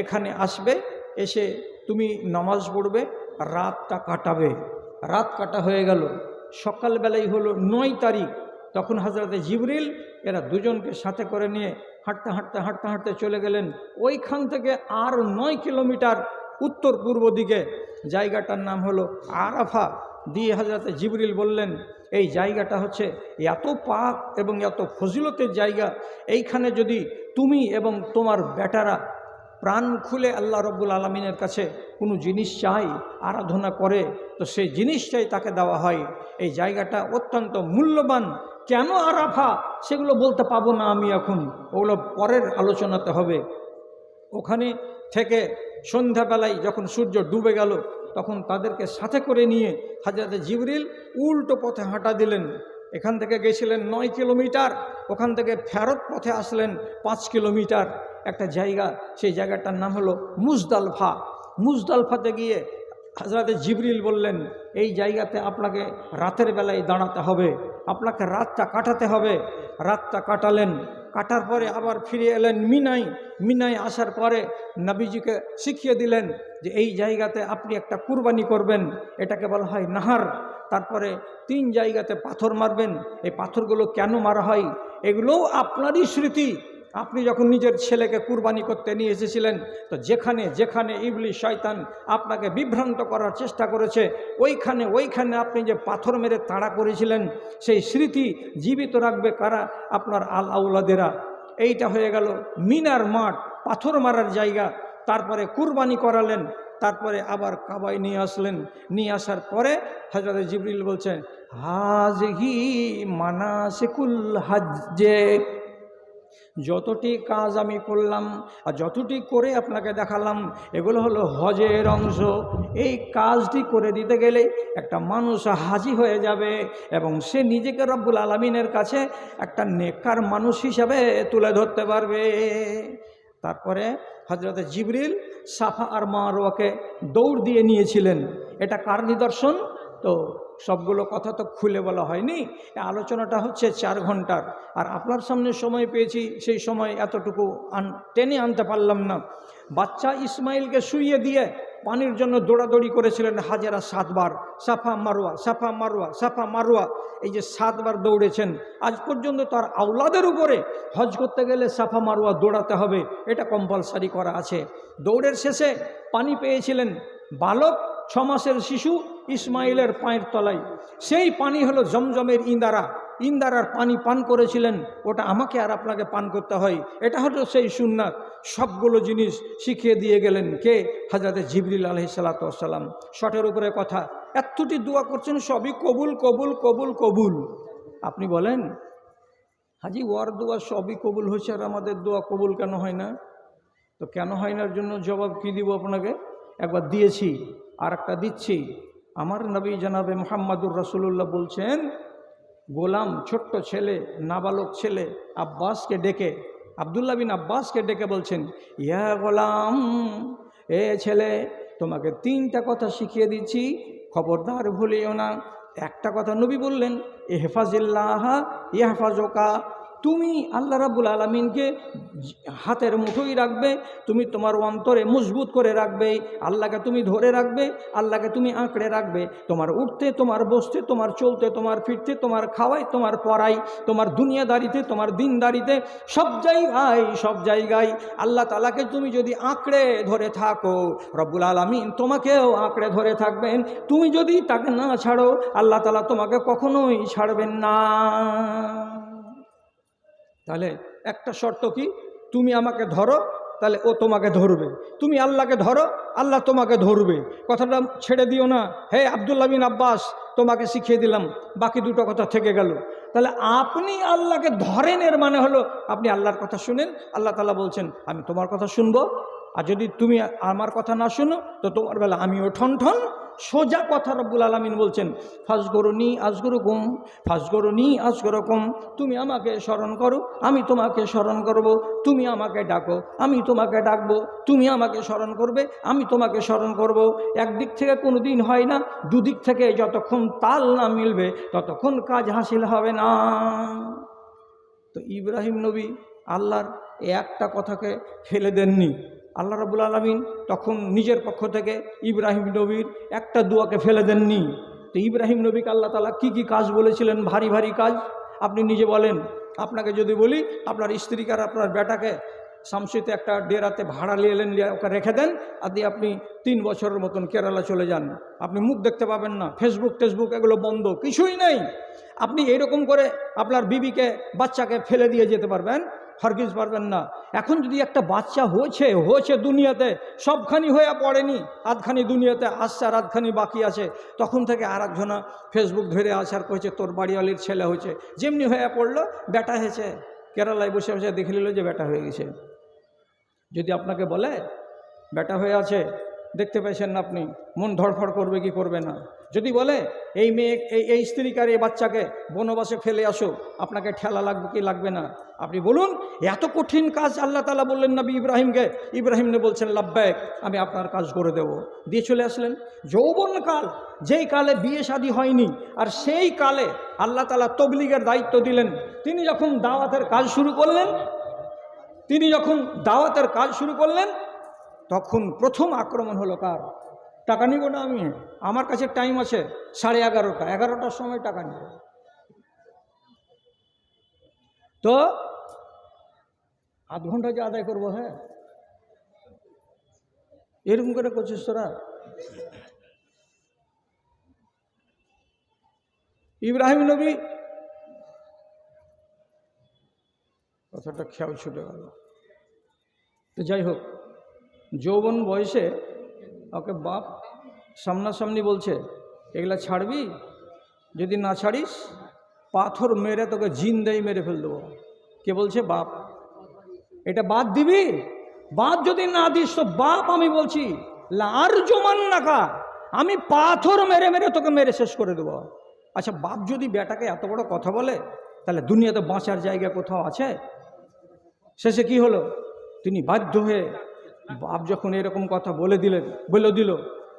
এখানে আসবে, এসে তুমি নামাজ পড়বে, রাতটা কাটাবে। রাত কাটা হয়ে গেল। সকালবেলাই হলো 9 তারিখ। তখন হযরতে জিবরিল এরা দুজনকে সাথে করে নিয়ে হাঁটতে হাঁটতে হাঁটতে হাঁটতে চলে গেলেন ওইখান থেকে আর 9 কিলোমিটার উত্তর পূর্ব দিকে, জায়গাটার নাম হলো আরাফা। দিয়ে হযরতে জিবরিল বললেন, এই জায়গাটা হচ্ছে এত পাক এবং এত ফজিলতের জায়গা, এইখানে যদি তুমি এবং তোমার বেটারা প্রাণ খুলে আল্লাহ রব্বুল আলমিনের কাছে কোনো জিনিস চাই, আরাধনা করে, তো সেই জিনিসটাই তাকে দেওয়া হয়। এই জায়গাটা অত্যন্ত মূল্যবান। কেন আরাফা সেগুলো বলতে পাবো না আমি এখন, ওগুলো পরের আলোচনাতে হবে। ওখানে থেকে সন্ধ্যাবেলায় যখন সূর্য ডুবে গেল তখন তাদেরকে সাথে করে নিয়ে হযরতে জিবরিল উল্টো পথে হাঁটা দিলেন। এখান থেকে গেছিলেন 9 কিলোমিটার, ওখান থেকে ফেরত পথে আসলেন 5 কিলোমিটার একটা জায়গা, সেই জায়গাটার নাম হলো মুজদালফা। মুজদালফাতে গিয়ে হযরতে জিবরিল বললেন, এই জায়গাতে আপনাকে রাতের বেলায় দাঁড়াতে হবে, আপনাকে রাতটা কাটাতে হবে। রাতটা কাটালেন। কাটার পরে আবার ফিরে এলেন মিনায়। মিনায় আসার পরে নবীজিকে শিখিয়ে দিলেন যে এই জায়গাতে আপনি একটা কুরবানি করবেন, এটাকে বলা হয় নাহার। তারপরে 3 জায়গাতে পাথর মারবেন। এই পাথরগুলো কেন মারা হয় এগুলোও আপনারই স্মৃতি। আপনি যখন নিজের ছেলেকে কুরবানি করতে নিয়ে এসেছিলেন, তো যেখানে যেখানে ইবলিস শয়তান আপনাকে বিভ্রান্ত করার চেষ্টা করেছে ওইখানে ওইখানে আপনি যে পাথর মেরে তাড়া করেছিলেন, সেই স্মৃতি জীবিত রাখবে কারা? আপনার আল আউলাদেরা। এইটা হয়ে গেল মিনার মাঠ, পাথর মারার জায়গা। তারপরে কুরবানি করালেন, তারপরে আবার কাবায় নিয়ে আসলেন। নিয়ে আসার পরে হযরত জিবরিল বলছেন, হাযিহি মানাসিকুল হজ্জে, যতটি কাজ আমি করলাম আর যতটি করে আপনাকে দেখালাম এগুলো হলো হজের অংশ। এই কাজটি করে দিতে গেলে একটা মানুষ হাজি হয়ে যাবে এবং সে নিজেকে রব্বুল আলামিনের কাছে একটা নেককার মানুষ হিসাবে তুলে ধরতে পারবে। তারপরে হযরত জিবরিল সাফা আর মারওয়াকে দৌড় দিয়ে নিয়েছিলেন। এটা কার নিদর্শন? তো সবগুলো কথা তো খুলে বলা হয়নি, আলোচনাটা হচ্ছে 4 ঘন্টার। আর আপনার সামনে সময় পেয়েছি, সেই সময় এতটুকু টেনে আনতে পারলাম না। বাচ্চা ইসমাইলকে শুইয়ে দিয়ে পানির জন্য দৌড়াদৌড়ি করেছিলেন হাজেরা 7 বার, সাফা মারওয়া সাফা মারওয়া সাফা মারওয়া। এই যে 7 বার দৌড়েছেন, আজ পর্যন্ত তার আওলাদের উপরে হজ করতে গেলে সাফা মারওয়া দৌড়াতে হবে, এটা কম্পালসারি করা আছে। দৌড়ের শেষে পানি পেয়েছিলেন বালক 6 মাসের শিশু ইসমাইলের পায়ের তলায়। সেই পানি হলো জমজমের ইন্দারা। ইন্দারার পানি পান করেছিলেন, ওটা আমাকে আর আপনাকে পান করতে হয়। এটা হলো সেই সুন্নাত। সবগুলো জিনিস শিখিয়ে দিয়ে গেলেন কে? হযরত জিবরিল আলাইহিস সালাতু ওয়াস সালাম। শটের উপরে কথা, এতটি দোয়া করছেন, সবই কবুল কবুল কবুল কবুল। আপনি বলেন হাজি ওয়ার দোয়া সবই কবুল হয়েছে আর আমাদের দোয়া কবুল কেন হয় না? তো কেন হয় না জন্য জবাব কি দিব আপনাকে? একবার দিয়েছি, আর একটা দিচ্ছি। আমার নবী জনাবে মুহাম্মাদুর রাসূলুল্লাহ বলছেন, গোলাম ছোট্ট ছেলে, নাবালক ছেলে আব্বাসকে ডেকে, আব্দুল্লাহ বিন আব্বাসকে ডেকে বলছেন, ইয়া গোলাম, এ ছেলে, তোমাকে 3টা কথা শিখিয়ে দিচ্ছি, খবরদার ভুলিও না। একটা কথা নবী বললেন, ইহফাজিল্লাহ ইয়াহফাজুকা, তুমি আল্লাহ রাব্বুল আলামিনকে হাতের মুঠোই রাখবে, তুমি তোমার অন্তরে মজবুত করে রাখবে, আল্লাহকে তুমি ধরে রাখবে, আল্লাহকে তুমি আঁকড়ে রাখবে। তোমার উঠতে, তোমার বসতে, তোমার চলতে, তোমার ফিরতে, তোমার খাওয়াই, তোমার পড়াই, তোমার দুনিয়াদারিতে, তোমার দিনদারিতে, সব জায়গায় আল্লাহ তাআলাকে তুমি যদি আঁকড়ে ধরে থাকো, রব্বুল আলামিন তোমাকেও আঁকড়ে ধরে থাকবেন। তুমি যদি তাকে না ছাড়ো, আল্লাহ তাআলা তোমাকে কখনোই ছাড়বেন না। তাহলে একটা শর্ত কি? তুমি আমাকে ধরো, তাহলে ও তোমাকে ধরবে। তুমি আল্লাহকে ধরো, আল্লাহ তোমাকে ধরবে। কথাটা ছেড়ে দিও না, হে আব্দুল্লাহ বিন আব্বাস তোমাকে শিখিয়ে দিলাম, বাকি দুটো কথা থেকে গেল। তাহলে আপনি আল্লাহকে ধরেন, এর মানে হলো আপনি আল্লাহর কথা শুনেন। আল্লাহ তাআলা বলছেন আমি তোমার কথা শুনবো, আর যদি তুমি আমার কথা না শুনো তো তোমার বেলা আমিও ঠন ঠন। সোজা কথা রব্বুল আলামিন বলছেন ফাজকুরুনি আযকুরুকুম, ফাজকুরুনি আযকুরুকুম। তুমি আমাকে স্মরণ করো, আমি তোমাকে স্মরণ করব। তুমি আমাকে ডাকো, আমি তোমাকে ডাকবো। তুমি আমাকে স্মরণ করবে, আমি তোমাকে স্মরণ করব। একদিক থেকে কোনো দিন হয় না, দুদিক থেকে যতক্ষণ তাল না মিলবে ততক্ষণ কাজ হাসিল হবে না। তো ইব্রাহিম নবী আল্লাহর একটা কথাকে ফেলে দেননি। আল্লাহ রাব্বুল আলামিন তখন নিজের পক্ষ থেকে ইব্রাহিম নবীর একটা দোয়াকে ফেলে দেননি। তো ইব্রাহিম নবীকে আল্লাহ তাআলা কি কি কাজ বলেছিলেন, ভারী ভারী কাজ আপনি নিজে বলেন। আপনাকে যদি বলি আপনার স্ত্রীকে আর আপনার বেটাকে শামসিতে একটা ডেরাতে ভাড়া নিয়ে এলেন, ওকে রেখে দেন, আর দিয়ে আপনি 3 বছরের মতন কেরালা চলে যান, আপনি মুখ দেখতে পাবেন না, ফেসবুক এগুলো বন্ধ, কিছুই নেই। আপনি এইরকম করে আপনার বিবিকে, বাচ্চাকে ফেলে দিয়ে যেতে পারবেন? হরগিজ পারবেন না। এখন যদি একটা বাচ্চা হয়েছে দুনিয়াতে, সবখানি হয়ে পড়েনি, আধখানি দুনিয়াতে আসছে আর আধখানি বাকি আছে, তখন থেকে আর একজনা ফেসবুক ধরে আসার কয়েছে তোর বাড়িওয়ালির ছেলে হয়েছে, যেমনি হয়ে পড়লো বেটা হয়েছে, কেরালায় বসে বসে দেখে নিল যে বেটা হয়ে গেছে। যদি আপনাকে বলে বেটা হয়ে আছে, দেখতে পেয়েছেন না আপনি, মন ধড়ফড় করবে কি করবে না? যদি বলে এই মেয়ে, এই স্ত্রীকার এই বাচ্চাকে বনবাসে ফেলে আসো, আপনাকে ঠেলা লাগবে কি লাগবে না? আপনি বলুন। এত কঠিন কাজ আল্লাহ তাআলা বললেন নবী ইব্রাহিমকে, ইব্রাহিম নে বলছেন লাব্বাইক, আমি আপনার কাজ করে দেব, দিয়ে চলে আসলেন। যৌবনকাল, যেই কালে বিয়ে শাদী হয়নি, আর সেই কালে আল্লাহ তাআলা তবলিগের দায়িত্ব দিলেন। তিনি যখন দাওয়াতের কাজ শুরু করলেন, তখন প্রথম আক্রমণ হলো কার? টাকা নিব না আমি, আমার কাছে টাইম আছে 11:30, 11টার সময় টাকা নিব। তো আধ ঘন্টা যে আদায় করবো, হ্যাঁ এরকম করে করছিস তোরা। ইব্রাহিম নবী, কথাটা খেয়াল ছুটে গেল। তো যাই হোক, যৌবন বয়সে ওকে বাপ সামনাসামনি বলছে এগুলা ছাড়বি, যদি না ছাড়িস পাথর মেরে তোকে জিন্দাই মেরে ফেল দেবো। কে বলছে? বাপ। এটা বাদ দিবি? বাদ যদি না দিস তো বাপ আমি বলছি লার জমান নাকা, আমি পাথর মেরে মেরে তোকে মেরে শেষ করে দেবো। আচ্ছা, বাপ যদি বেটাকে এত বড় কথা বলে, তাহলে দুনিয়াতে বাঁচার জায়গা কোথাও আছে? শেষে কি হলো? তিনি বাধ্য হয়ে, বাপ যখন এরকম কথা বলে দিল,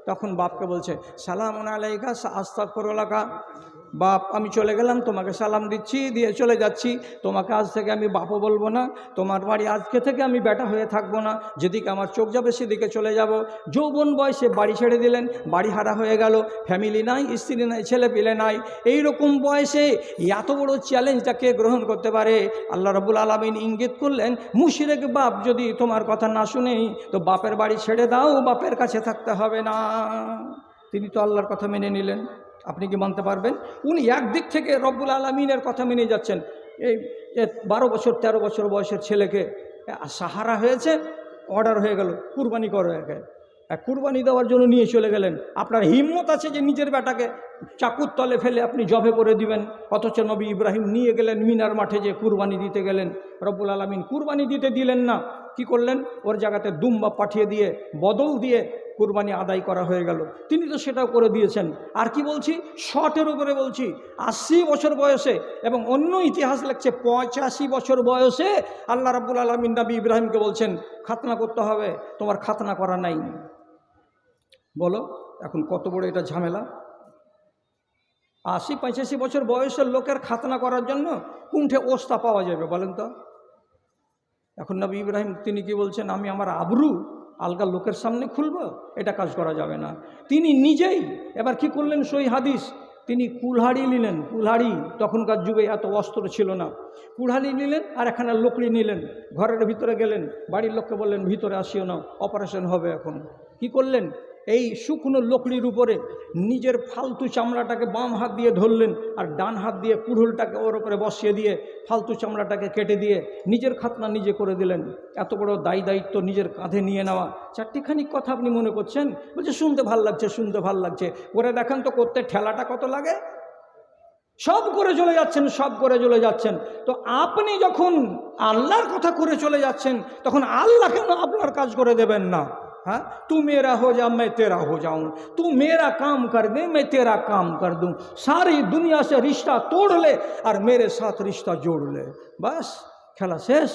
তখন বাপকে বলছে সালামুন আলাইকা আস্তাগফিরুল্লাহ। বাপ আমি চলে গেলাম, তোমাকে সালাম দিচ্ছি, দিয়ে চলে যাচ্ছি, তোমাকে আজ থেকে আমি বাপও বলবো না, তোমার বাড়ি আজকে থেকে আমি বেটা হয়ে থাকবো না, যেদিকে আমার চোখ যাবে সেদিকে চলে যাব। যৌবন বয়সে বাড়ি ছেড়ে দিলেন, বাড়ি হারা হয়ে গেল, ফ্যামিলি নাই, স্ত্রী নাই, ছেলে পেলে নাই। এইরকম বয়সে এত বড় চ্যালেঞ্জটা কে গ্রহণ করতে পারে? আল্লাহ রাব্বুল আলামিন ইঙ্গিত করলেন, মুশরিক বাপ যদি তোমার কথা না শুনেই তো বাপের বাড়ি ছেড়ে দাও, বাপের কাছে থাকতে হবে না। তিনি তো আল্লাহর কথা মেনে নিলেন, আপনি কি মানতে পারবেন? উনি একদিক থেকে রব্বুল আলামিনের কথা মেনে যাচ্ছেন। এই 12 বছর 13 বছর বয়সের ছেলেকে সাহারা হয়েছে, অর্ডার হয়ে গেল কুরবানি করো, একে কুরবানি দেওয়ার জন্য নিয়ে চলে গেলেন। আপনার হিম্মত আছে যে নিজের বেটাকে চাকুর তলে ফেলে আপনি জবে করে দিবেন? অথচ নবী ইব্রাহিম নিয়ে গেলেন মিনার মাঠে, যে কুরবানি দিতে গেলেন। রব্বুল আলামিন কুরবানি দিতে দিলেন না, কি করলেন? ওর জায়গাতে দুম্বা পাঠিয়ে দিয়ে, বদল দিয়ে কুরবানি আদায় করা হয়ে গেল। তিনি তো সেটাও করে দিয়েছেন। আর কি বলছি, শটের উপরে বলছি, 80 বছর বয়সে, এবং অন্য ইতিহাস লিখছে 85 বছর বয়সে আল্লাহ রাব্বুল আলামিন নবী ইব্রাহিমকে বলছেন খাতনা করতে হবে, তোমার খাতনা করা নাই। বলো এখন কত বড় এটা ঝামেলা। 80-85 বছর বয়সের লোকের খাতনা করার জন্য কুণ্ঠে ওস্তা পাওয়া যাবে বলেন তো? এখন নবী ইব্রাহিম তিনি কি বলছেন, আমি আমার আবরু আলগা লোকের সামনে খুলব? এটা কাজ করা যাবে না। তিনি নিজেই এবার কি করলেন, সই হাদিস, তিনি কুলহাড়ি নিলেন। কুলহাড়ি, তখনকার যুগে এত অস্ত্র ছিল না। কুলহাড়ি নিলেন আর এখানে লকড়ি নিলেন, ঘরের ভিতরে গেলেন, বাড়ির লোককে বললেন ভিতরে আসিও না, অপারেশন হবে। এখন কি করলেন, এই শুকনো লকড়ির উপরে নিজের ফালতু চামড়াটাকে বাম হাত দিয়ে ধরলেন আর ডান হাত দিয়ে কুড়ুলটাকে ওর উপরে বসিয়ে দিয়ে ফালতু চামড়াটাকে কেটে দিয়ে নিজের খাতনা নিজে করে দিলেন। এত বড় দায়িত্ব নিজের কাঁধে নিয়ে নেওয়া। চারটিখানি কথা আপনি মনে করছেন, বলছে শুনতে ভাল লাগছে, শুনতে ভাল লাগছে, করে দেখান তো করতে ঠেলাটা কত লাগে। সব করে চলে যাচ্ছেন, সব করে চলে যাচ্ছেন। তো আপনি যখন আল্লাহর কথা করে চলে যাচ্ছেন তখন আল্লাহ কেন আপনার কাজ করে দেবেন না? हाँ, तू मेरा हो जा मैं तेरा हो जाऊं, तू मेरा काम कर दे मैं तेरा काम कर दूं, सारी दुनिया से रिश्ता तोड़ ले और मेरे साथ रिश्ता जोड़ ले, बस খেলা শেষ।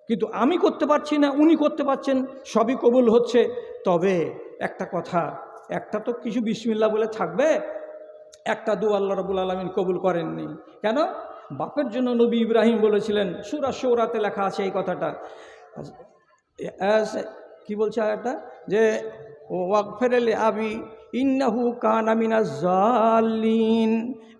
কিন্তু আমি করতে পারছি না, উনি করতে পারছেন, সবই কবুল হচ্ছে। তবে একটা কথা, একটা তো কিছু বিসমিল্লাহ বলে থাকবে, একটা দোয়া আল্লাহ রাব্বুল আলামিন কবুল করেননি কেন? বাপের জন্য নবী ইব্রাহিম বলেছিলেন, সূরা শূরাতে লেখা আছে এই কথাটা। কি বলছে আয়াতটা, যে ওয়াগফিরলি আবি ইন্নাহু কানা মিনাজ জালিন।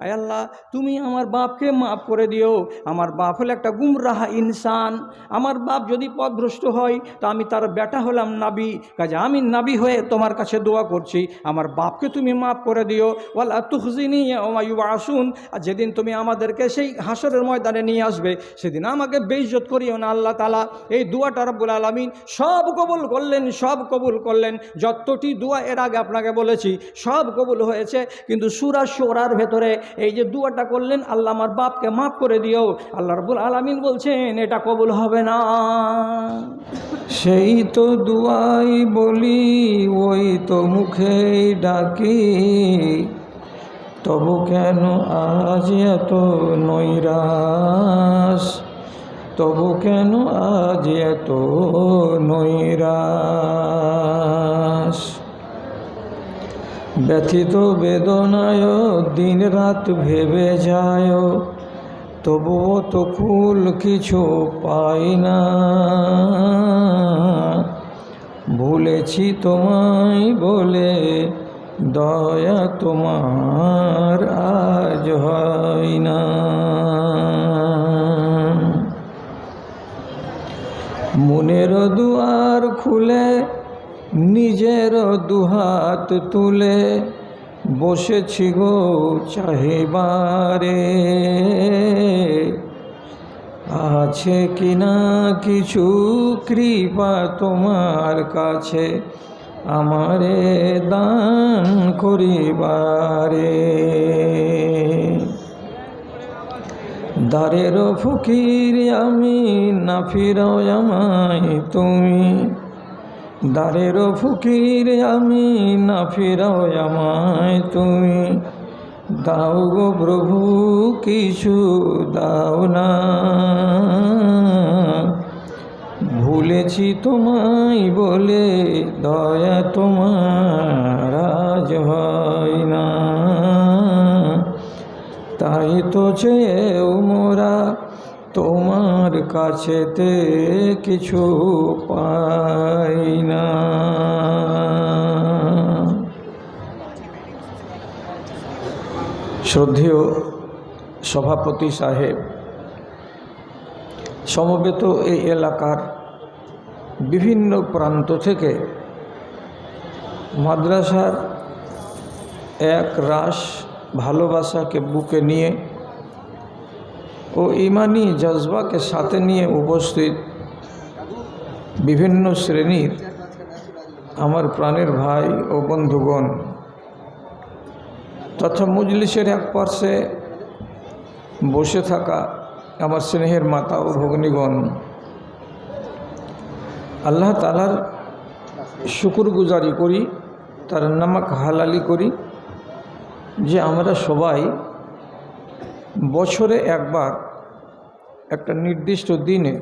আয় আল্লাহ, তুমি আমার বাপকে মাফ করে দিও, আমার বাপ হলো একটা গুমরাহা ইনসান। আমার বাপ যদি পথভ্রষ্ট হয় তো আমি তার বেটা হলাম নাবি, কাজে আমি নাবি হয়ে তোমার কাছে দোয়া করছি, আমার বাপকে তুমি মাফ করে দিও। ওয়ালা তুখজিনি ইয়াওমা ইউবআসুন, আর যেদিন তুমি আমাদেরকে সেই হাসরের ময়দানে নিয়ে আসবে সেদিন আমাকে বেইজ্জত করিও না। আল্লাহ তাআলা এই দোয়াটা রব্বুল আলামিন সব কবুল করলেন, সব কবুল করলেন। যতটি দোয়া এর আগে আপনাকে বলেছি সব কবুল হয়েছে, কিন্তু সূরা শূরার ভেতরে এই যে দোয়াটা করলেন, আল্লাহ আমার বাপকে মাফ করে দিও, আল্লাহ রাব্বুল আলামিন বলছেন এটা কবুল হবে না। সেই তো দুয়াই বলি, ওই তো মুখেই ডাকি, তবু কেন আজ এত নৈরাশ, তবু কেন আজ এত নৈরাশ। ব্যথিত বেদনায় দিন রাত ভেবে যায়, তবুও তো কুল কিছু পাই না। ভুলেছি তোমায় বলে দয়া তোমার আজ হয় না। মনের দুয়ার খুলে নিজের দুহাত তুলে বসেছি গো চাহিবারে, আছে কিনা কিছু কৃপা তোমার কাছে আমারে দান করিবারে। দ্বারের ফকির আমি, না ফিরাও আমায় তুমি, দ্বারের ফকির আমি, না ফিরাও আমায় তুমি। দাও গো প্রভু কিছু দাও না, ভুলেছি তোমায় বলে দয়া তোমার আজ হয় না। তাই তো চেয়েও মোরা তোমার কাছেতে কিছু পাই না। শ্রদ্ধেয় সভাপতি সাহেব, সমবেত এই এলাকার বিভিন্ন প্রান্ত থেকে মাদ্রাসার এক রাশ ভালোবাসাকে বুকে নিয়ে ও ইমানি জজবাকে সাথে নিয়ে উপস্থিত বিভিন্ন শ্রেণীর আমার প্রাণের ভাই ও বন্ধুগণ তথা মজলিসের এক পার্শ্বে বসে থাকা আমার স্নেহের মাতা ও ভগ্নীগণ, আল্লাহ তাআলার শুকরগুজারি করি, তার নামাক হালালি করি যে আমরা সবাই বছরে একবার একটা নির্দিষ্ট দিনে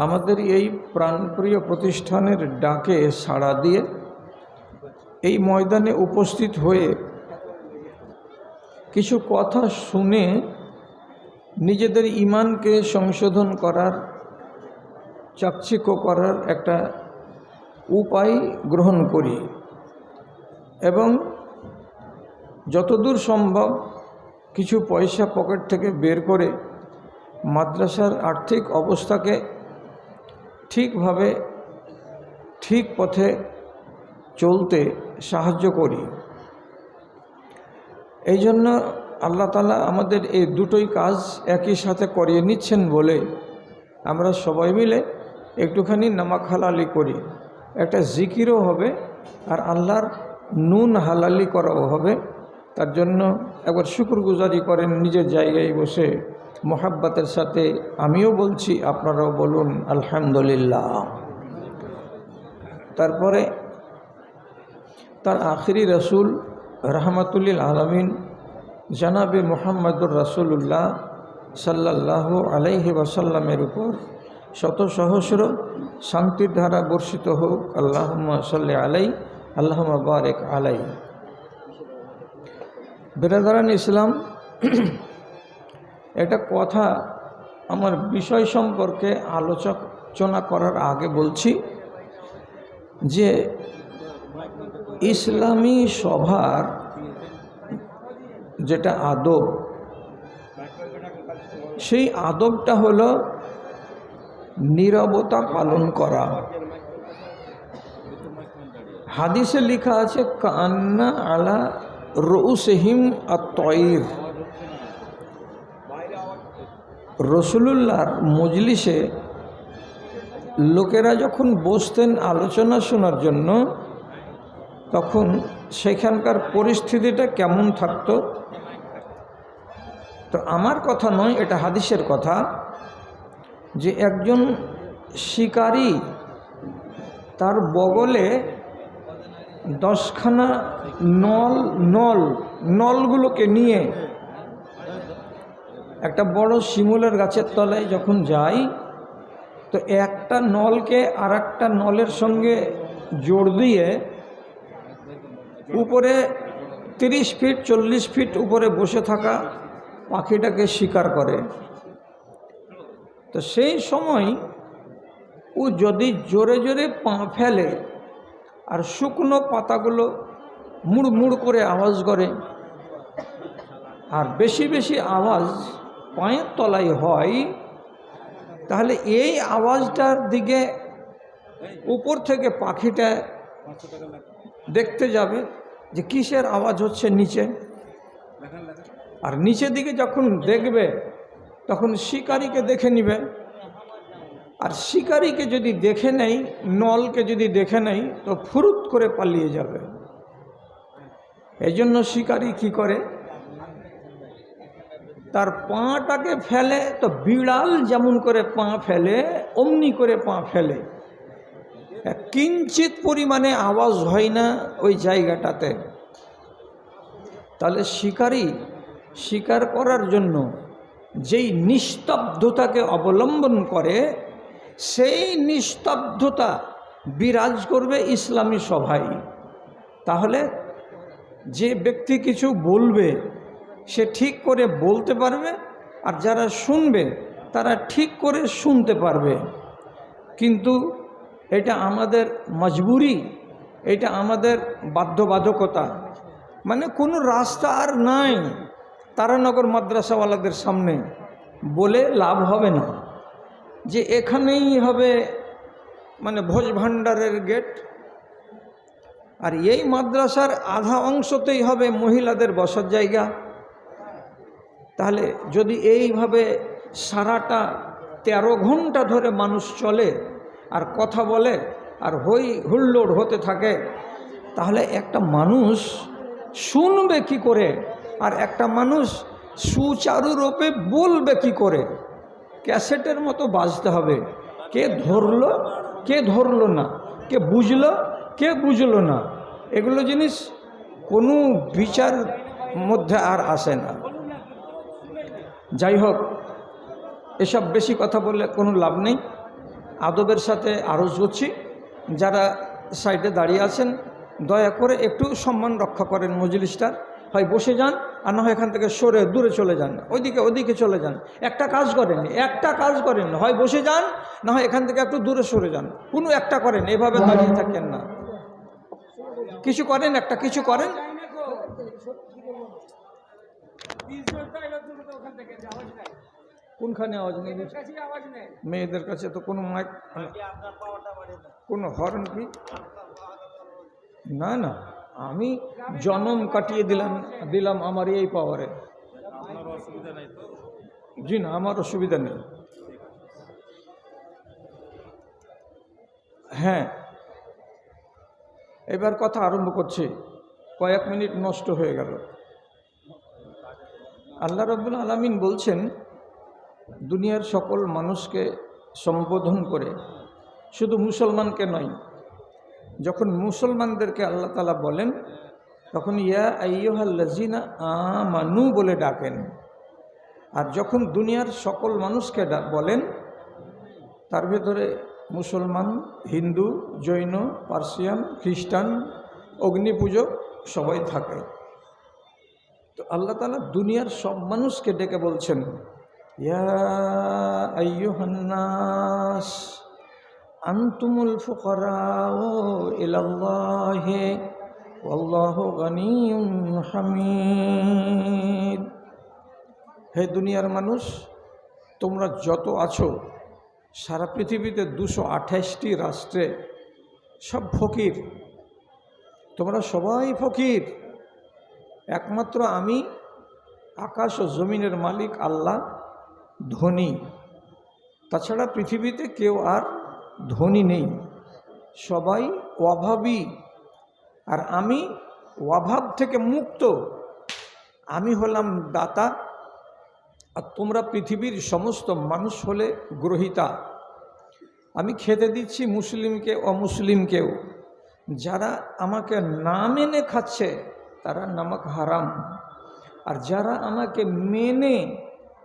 আমাদের এই প্রাণপ্রিয় প্রতিষ্ঠানের ডাকে সাড়া দিয়ে এই ময়দানে উপস্থিত হয়ে কিছু কথা শুনে নিজেদের ঈমানকে সংশোধন করার, চাকচিক্য করার একটা উপায় গ্রহণ করি এবং যতদূর সম্ভব কিছু পয়সা পকেট থেকে বের করে মাদ্রাসার আর্থিক অবস্থাকে ঠিকভাবে ঠিক পথে চলতে সাহায্য করি। এই জন্য আল্লাহ তাআলা আমাদের এই দুটোই কাজ একই সাথে করিয়ে নিচ্ছেন বলে আমরা সবাই মিলে একটুখানি নামাক হালালি করি, একটা জিকিরও হবে আর আল্লাহর নুন হালালি করাও হবে। তার জন্য একবার শুকরগুজারি করেন নিজের জায়গায় বসে মোহাব্বতের সাথে। আমিও বলছি, আপনারাও বলুন আলহামদুলিল্লাহ। তারপরে তার আখিরি রসুল রহমাতুল্লিল আলামিন জনাবে মুহাম্মদুর রাসূলুল্লাহ সাল্লাল্লাহু আলাইহি ওয়াসাল্লামের উপর শত সহস্র শান্তির ধারা বর্ষিত হোক। আল্লাহুম্মা সাল্লি আলাই, আল্লাহুম্মা বারিক আলাই। বিরাদরান ইসলাম, একটা কথা আমার বিষয় সম্পর্কে আলোচনা করার আগে বলছি যে ইসলামী সভার যেটা আদব, সেই আদবটা হলো নীরবতা পালন করা। হাদিসে লেখা আছে কান্না আলা রউসিহিম আত-তায়র। রাসূলুল্লাহর মজলিসে লোকেরা যখন বসতেন আলোচনা শোনার জন্য, তখন সেখানকার পরিস্থিতিটা কেমন থাকতো? তো আমার কথা নয়, এটা হাদিসের কথা, যে একজন শিকারী তার বগলে 10খানা নলগুলোকে নিয়ে একটা বড় শিমুলের গাছের তলায় যখন যায়, তো একটা নলকে আর একটা নলের সঙ্গে জোড় দিয়ে উপরে 30 ফিট 40 ফিট উপরে বসে থাকা পাখিটাকে শিকার করে। তো সেই সময় ও যদি জোরে জোরে পা ফেলে আর শুকনো পাতাগুলো মুড় মুড় করে আওয়াজ করে, আর বেশি বেশি আওয়াজ পায়ের তলায় হয়, তাহলে এই আওয়াজটার দিকে উপর থেকে পাখিটা দেখতে যাবে যে কিসের আওয়াজ হচ্ছে নিচে। আর নিচের দিকে যখন দেখবে তখন শিকারীকে দেখে নিবে, আর শিকারীকে যদি দেখে নেই, নলকে যদি দেখে নেই, তো ফুরুত করে পালিয়ে যাবে। এই জন্য শিকারী কি করে, তার পাটাকে ফেলে, তো বিড়াল যেমন করে পা ফেলে অমনি করে পা ফেলে, কিঞ্চিত পরিমাণে আওয়াজ হয় না ওই জায়গাটাতে। তাহলে শিকারী শিকার করার জন্য যেই নিস্তব্ধতাকে অবলম্বন করে, সেই নিস্তব্ধতা বিরাজ করবে ইসলামী সভায়। তাহলে যে ব্যক্তি কিছু বলবে সে ঠিক করে বলতে পারবে, আর যারা শুনবে তারা ঠিক করে শুনতে পারবে। কিন্তু এটা আমাদের মজবুরি, এটা আমাদের বাধ্যবাধকতা। মানে কোনো রাস্তা আর নাই তারানগর মাদ্রাসাওয়ালাদের সামনে বলে লাভ হবে না যে এখানেই হবে মানে ভোজ ভাণ্ডারের গেট, আর এই মাদ্রাসার আধা অংশতেই হবে মহিলাদের বসার জায়গা। তাহলে যদি এইভাবে সারাটা 13 ঘন্টা ধরে মানুষ চলে আর কথা বলে আর হই হুল্লোড় হতে থাকে, তাহলে একটা মানুষ শুনবে কি করে, আর একটা মানুষ সুচারুরূপে বলবে কি করে? ক্যাসেটের মতো বাজতে হবে, কে ধরলো কে ধরলো না, কে বুঝলো কে বুঝলো না, এগুলো জিনিস কোনো বিচার মধ্যে আর আসে না। যাই হোক, এসব বেশি কথা বললে কোনো লাভ নেই। আদবের সাথে আরজ করছি, যারা সাইডে দাঁড়িয়ে আছেন দয়া করে একটু সম্মান রক্ষা করেন মজলিসটার। হয় বসে যান, আর না হয় এখান থেকে সরে দূরে চলে যান, ওইদিকে চলে যান। একটা কাজ করেন, হয় বসে যান, না হয় এখান থেকে একটু দূরে সরে যান। কোনো একটা করেন, এভাবে দাঁড়িয়ে থাকেন না। কিছু করেন, কিছু করেন। কোনখানে আওয়াজ নেই? মেয়েদের কাছে তো কোনো মাইক, কোনো হর্ন কি? না, আমি জনম কাটিয়ে দিলাম আমার এই পাওয়ারে। জি না, আমার অসুবিধা নেই। হ্যাঁ, এবার কথা আরম্ভ করছি। কয়েক মিনিট নষ্ট হয়ে গেল। আল্লাহ রাব্বুল আলামিন বলছেন, দুনিয়ার সকল মানুষকে সম্বোধন করে, শুধু মুসলমানকে নয়। যখন মুসলমানদেরকে আল্লাহ তাআলা বলেন, তখন ইয়া আইয়ুহাল্লাযিনা আমানু বলে ডাকেন। আর যখন দুনিয়ার সকল মানুষকে বলেন, তার ভেতরে মুসলমান, হিন্দু, জৈন, পার্সিয়ান, খ্রিস্টান, অগ্নিপূজক সবাই থাকে। তো আল্লাহ তাআলা দুনিয়ার সব মানুষকে ডেকে বলছেন, ইয়া আইয়ুহান নাস আনতুমুল ফুকারাউ ইলাল্লাহি ওয়াল্লাহু গনিয়্যুন হামিদ। হে দুনিয়ার মানুষ, তোমরা যত আছো, সারা পৃথিবীতে 228টি রাষ্ট্রে সব ফকির। তোমরা সবাই ফকির, একমাত্র আমি আকাশ ও জমিনের মালিক আল্লাহ ধনী। তাছাড়া পৃথিবীতে কেউ আর ধনী নেই, সবাই অভাবী। আর আমি অভাব থেকে মুক্ত, আমি হলাম দাতা। আর তোমরা পৃথিবীর সমস্ত মানুষ হলে গ্রহীতা। আমি খেতে দিচ্ছি মুসলিমকে, অমুসলিমকেও। যারা আমাকে না মেনে খাচ্ছে তারা নামক হারাম, আর যারা আমাকে মেনে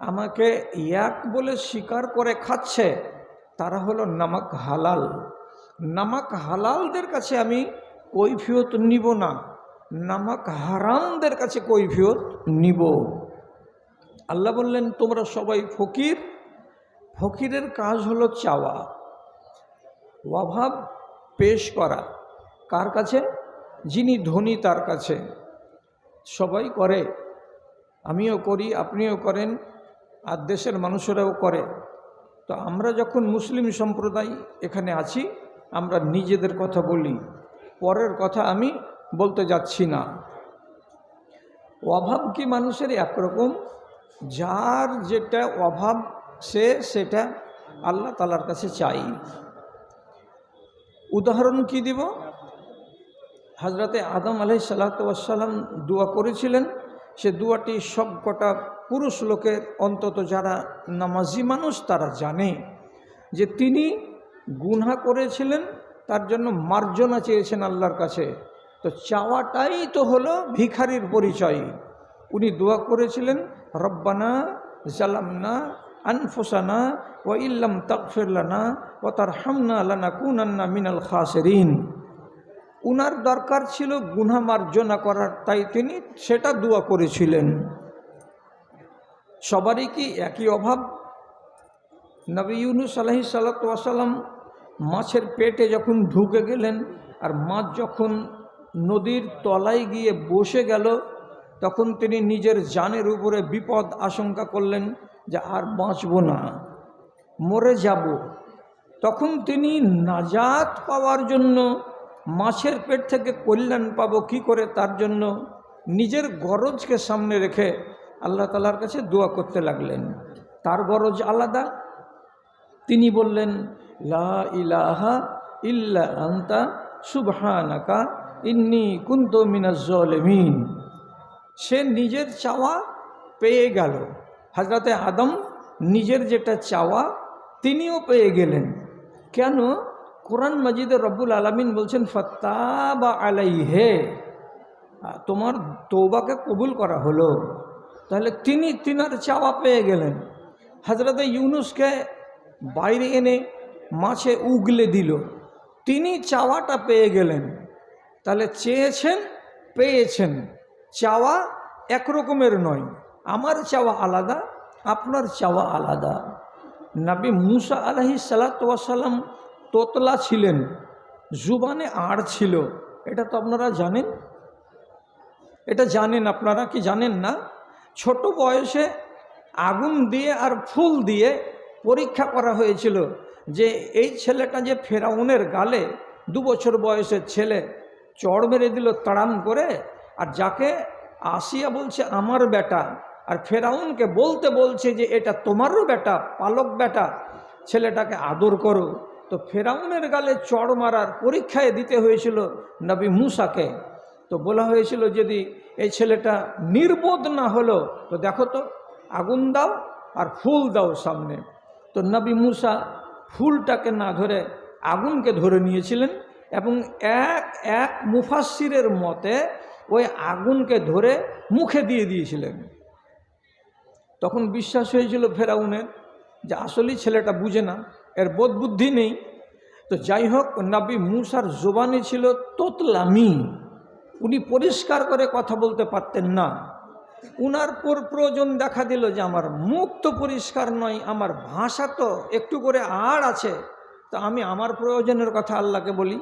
আমাকে এক বলে স্বীকার করে খাচ্ছে তারা হলো নামক হালাল। নামক হালালদের কাছে আমি কৈফিয়ত নিব না, নামক হারামদের কাছে কৈফিয়ত নিব। আল্লাহ বললেন, তোমরা সবাই ফকির। ফকিরের কাজ হলো চাওয়া, অভাব পেশ করা। কার কাছে? যিনি ধনী তার কাছে। সবাই করে, আমিও করি, আপনিও করেন, আর দেশের মানুষেরাও করে। তো আমরা যখন মুসলিম সম্প্রদায় এখানে আছি, আমরা নিজেদের কথা বলি, পরের কথা আমি বলতে যাচ্ছি না। অভাব কি মানুষের একরকম? যার যেটা অভাব সেটা আল্লাহ তাআলার কাছে চাই। উদাহরণ কি দিব? হযরতে আদম আলাইহিস সালাতু ওয়াস সালাম দোয়া করেছিলেন। সে দোয়াটি সব কটা পুরুষ লোকের, অন্তত যারা নামাজি মানুষ তারা জানে, যে তিনি গুনাহ করেছিলেন, তার জন্য মার্জনা চেয়েছেন আল্লাহর কাছে। তো চাওয়াটাই তো হলো ভিখারির পরিচয়। উনি দোয়া করেছিলেন, রব্বানা জালামনা আনফুসানা ওয়া ইল্লাম তাগফির লানা ওয়া তারহামনা লানাকুনান্না মিনাল খাসিরিন। উনার দরকার ছিল গুনাহ মার্জনা করার, তাই তিনি সেটা দোয়া করেছিলেন। সবারই কি একই অভাব? নবী ইউনূস আলাইহিস সালাতু ওয়াস সালাম মাছের পেটে যখন ঢুকে গেলেন, আর মাছ যখন নদীর তলায় গিয়ে বসে গেল, তখন তিনি নিজের জানের উপরে বিপদ আশঙ্কা করলেন যে আর বাঁচব না, মরে যাব। তখন তিনি নাজাত পাওয়ার জন্য, মাছের পেট থেকে কল্যাণ পাবো কি করে, তার জন্য নিজের গরজকে সামনে রেখে আল্লাহ তাআলার কাছে দোয়া করতে লাগলেন। তার গরজ আলাদা। তিনি বললেন, লা ইলাহা ইল্লা আনতা সুবহানাকা ইন্নী কুনতু মিনাজ জালিমিন। সে নিজের চাওয়া পেয়ে গেল। হযরতে আদম নিজের যেটা চাওয়া তিনিও পেয়ে গেলেন। কেন? কোরআন মাজিদে রব্বুল আলামিন বলছেন, ফাত্তাবা আলাইহে, তোমার তওবাকে কবুল করা হলো। তাহলে তিনি তিনার চাওয়া পেয়ে গেলেন। হযরতে ইউনূসকে বাইরে এনে মাছে উগলে দিল, তিনি চাওয়াটা পেয়ে গেলেন। তাহলে চেয়েছেন, পেয়েছেন। চাওয়া একরকমের নয়। আমার চাওয়া আলাদা, আপনার চাওয়া আলাদা। নবী মুসা আলাইহিস সালাতু ওয়াস সালাম তোতলা ছিলেন, জুবানে আড় ছিল, এটা তো আপনারা জানেন। এটা জানেন আপনারা কি জানেন না? ছোট বয়সে আগুন দিয়ে আর ফুল দিয়ে পরীক্ষা করা হয়েছিল যে এই ছেলেটা যে ফেরাউনের গালে 2 বছর বয়সের ছেলে চড় মেরে দিল তাড়াম করে, আর যাকে আসিয়া বলছে আমার বেটা, আর ফেরাউনকে বলতে বলছে যে এটা তোমারও বেটা, পালক বেটা, ছেলেটাকে আদর করো। তো ফেরাউনের গালে চড় মারার পরীক্ষায় দিতে হয়েছিল নবী মুসাকে। তো বলা হয়েছিল যদি এই ছেলেটা নির্বোধ না হলো তো দেখো তো আগুন দাও আর ফুল দাও সামনে। তো নবী মুসা ফুলটাকে না ধরে আগুনকে ধরে নিয়েছিলেন, এবং এক মুফাসসিরের মতে ওই আগুনকে ধরে মুখে দিয়ে দিয়েছিলেন। তখন বিশ্বাস হয়েছিল ফেরাউনের যে আসলেই ছেলেটা বুঝে না, এর বোধ বুদ্ধি নেই। তো যাই হোক, নবী মুসার জবানে ছিল তোতলামি, উনি পরিষ্কার করে কথা বলতে পারতেন না। উনার প্রয়োজন দেখা দিল যে আমার মুখ তো পরিষ্কার নয়, আমার ভাষা তো একটু করে আড় আছে, তো আমি আমার প্রয়োজনের কথা আল্লাহকে বলি।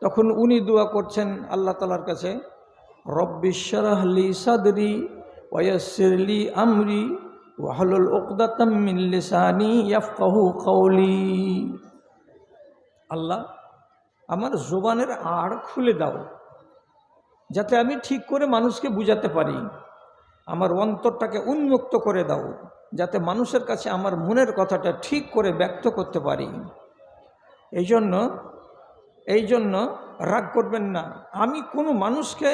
তখন উনি দোয়া করছেন আল্লাহ তাআলার কাছে, রব্বিশ শরহ লি সাদরি ওয়ায়াসসির লি আমরি ওয়াহলুল উকদাতাম মিন লিসানি ইয়াফকাহু কওলি। আল্লাহ, আমার জবানের আড় খুলে দাও যাতে আমি ঠিক করে মানুষকে বুঝাতে পারি। আমার অন্তরটাকে উন্মুক্ত করে দাও যাতে মানুষের কাছে আমার মনের কথাটা ঠিক করে ব্যক্ত করতে পারি। এই জন্য রাগ করবেন না, আমি কোনো মানুষকে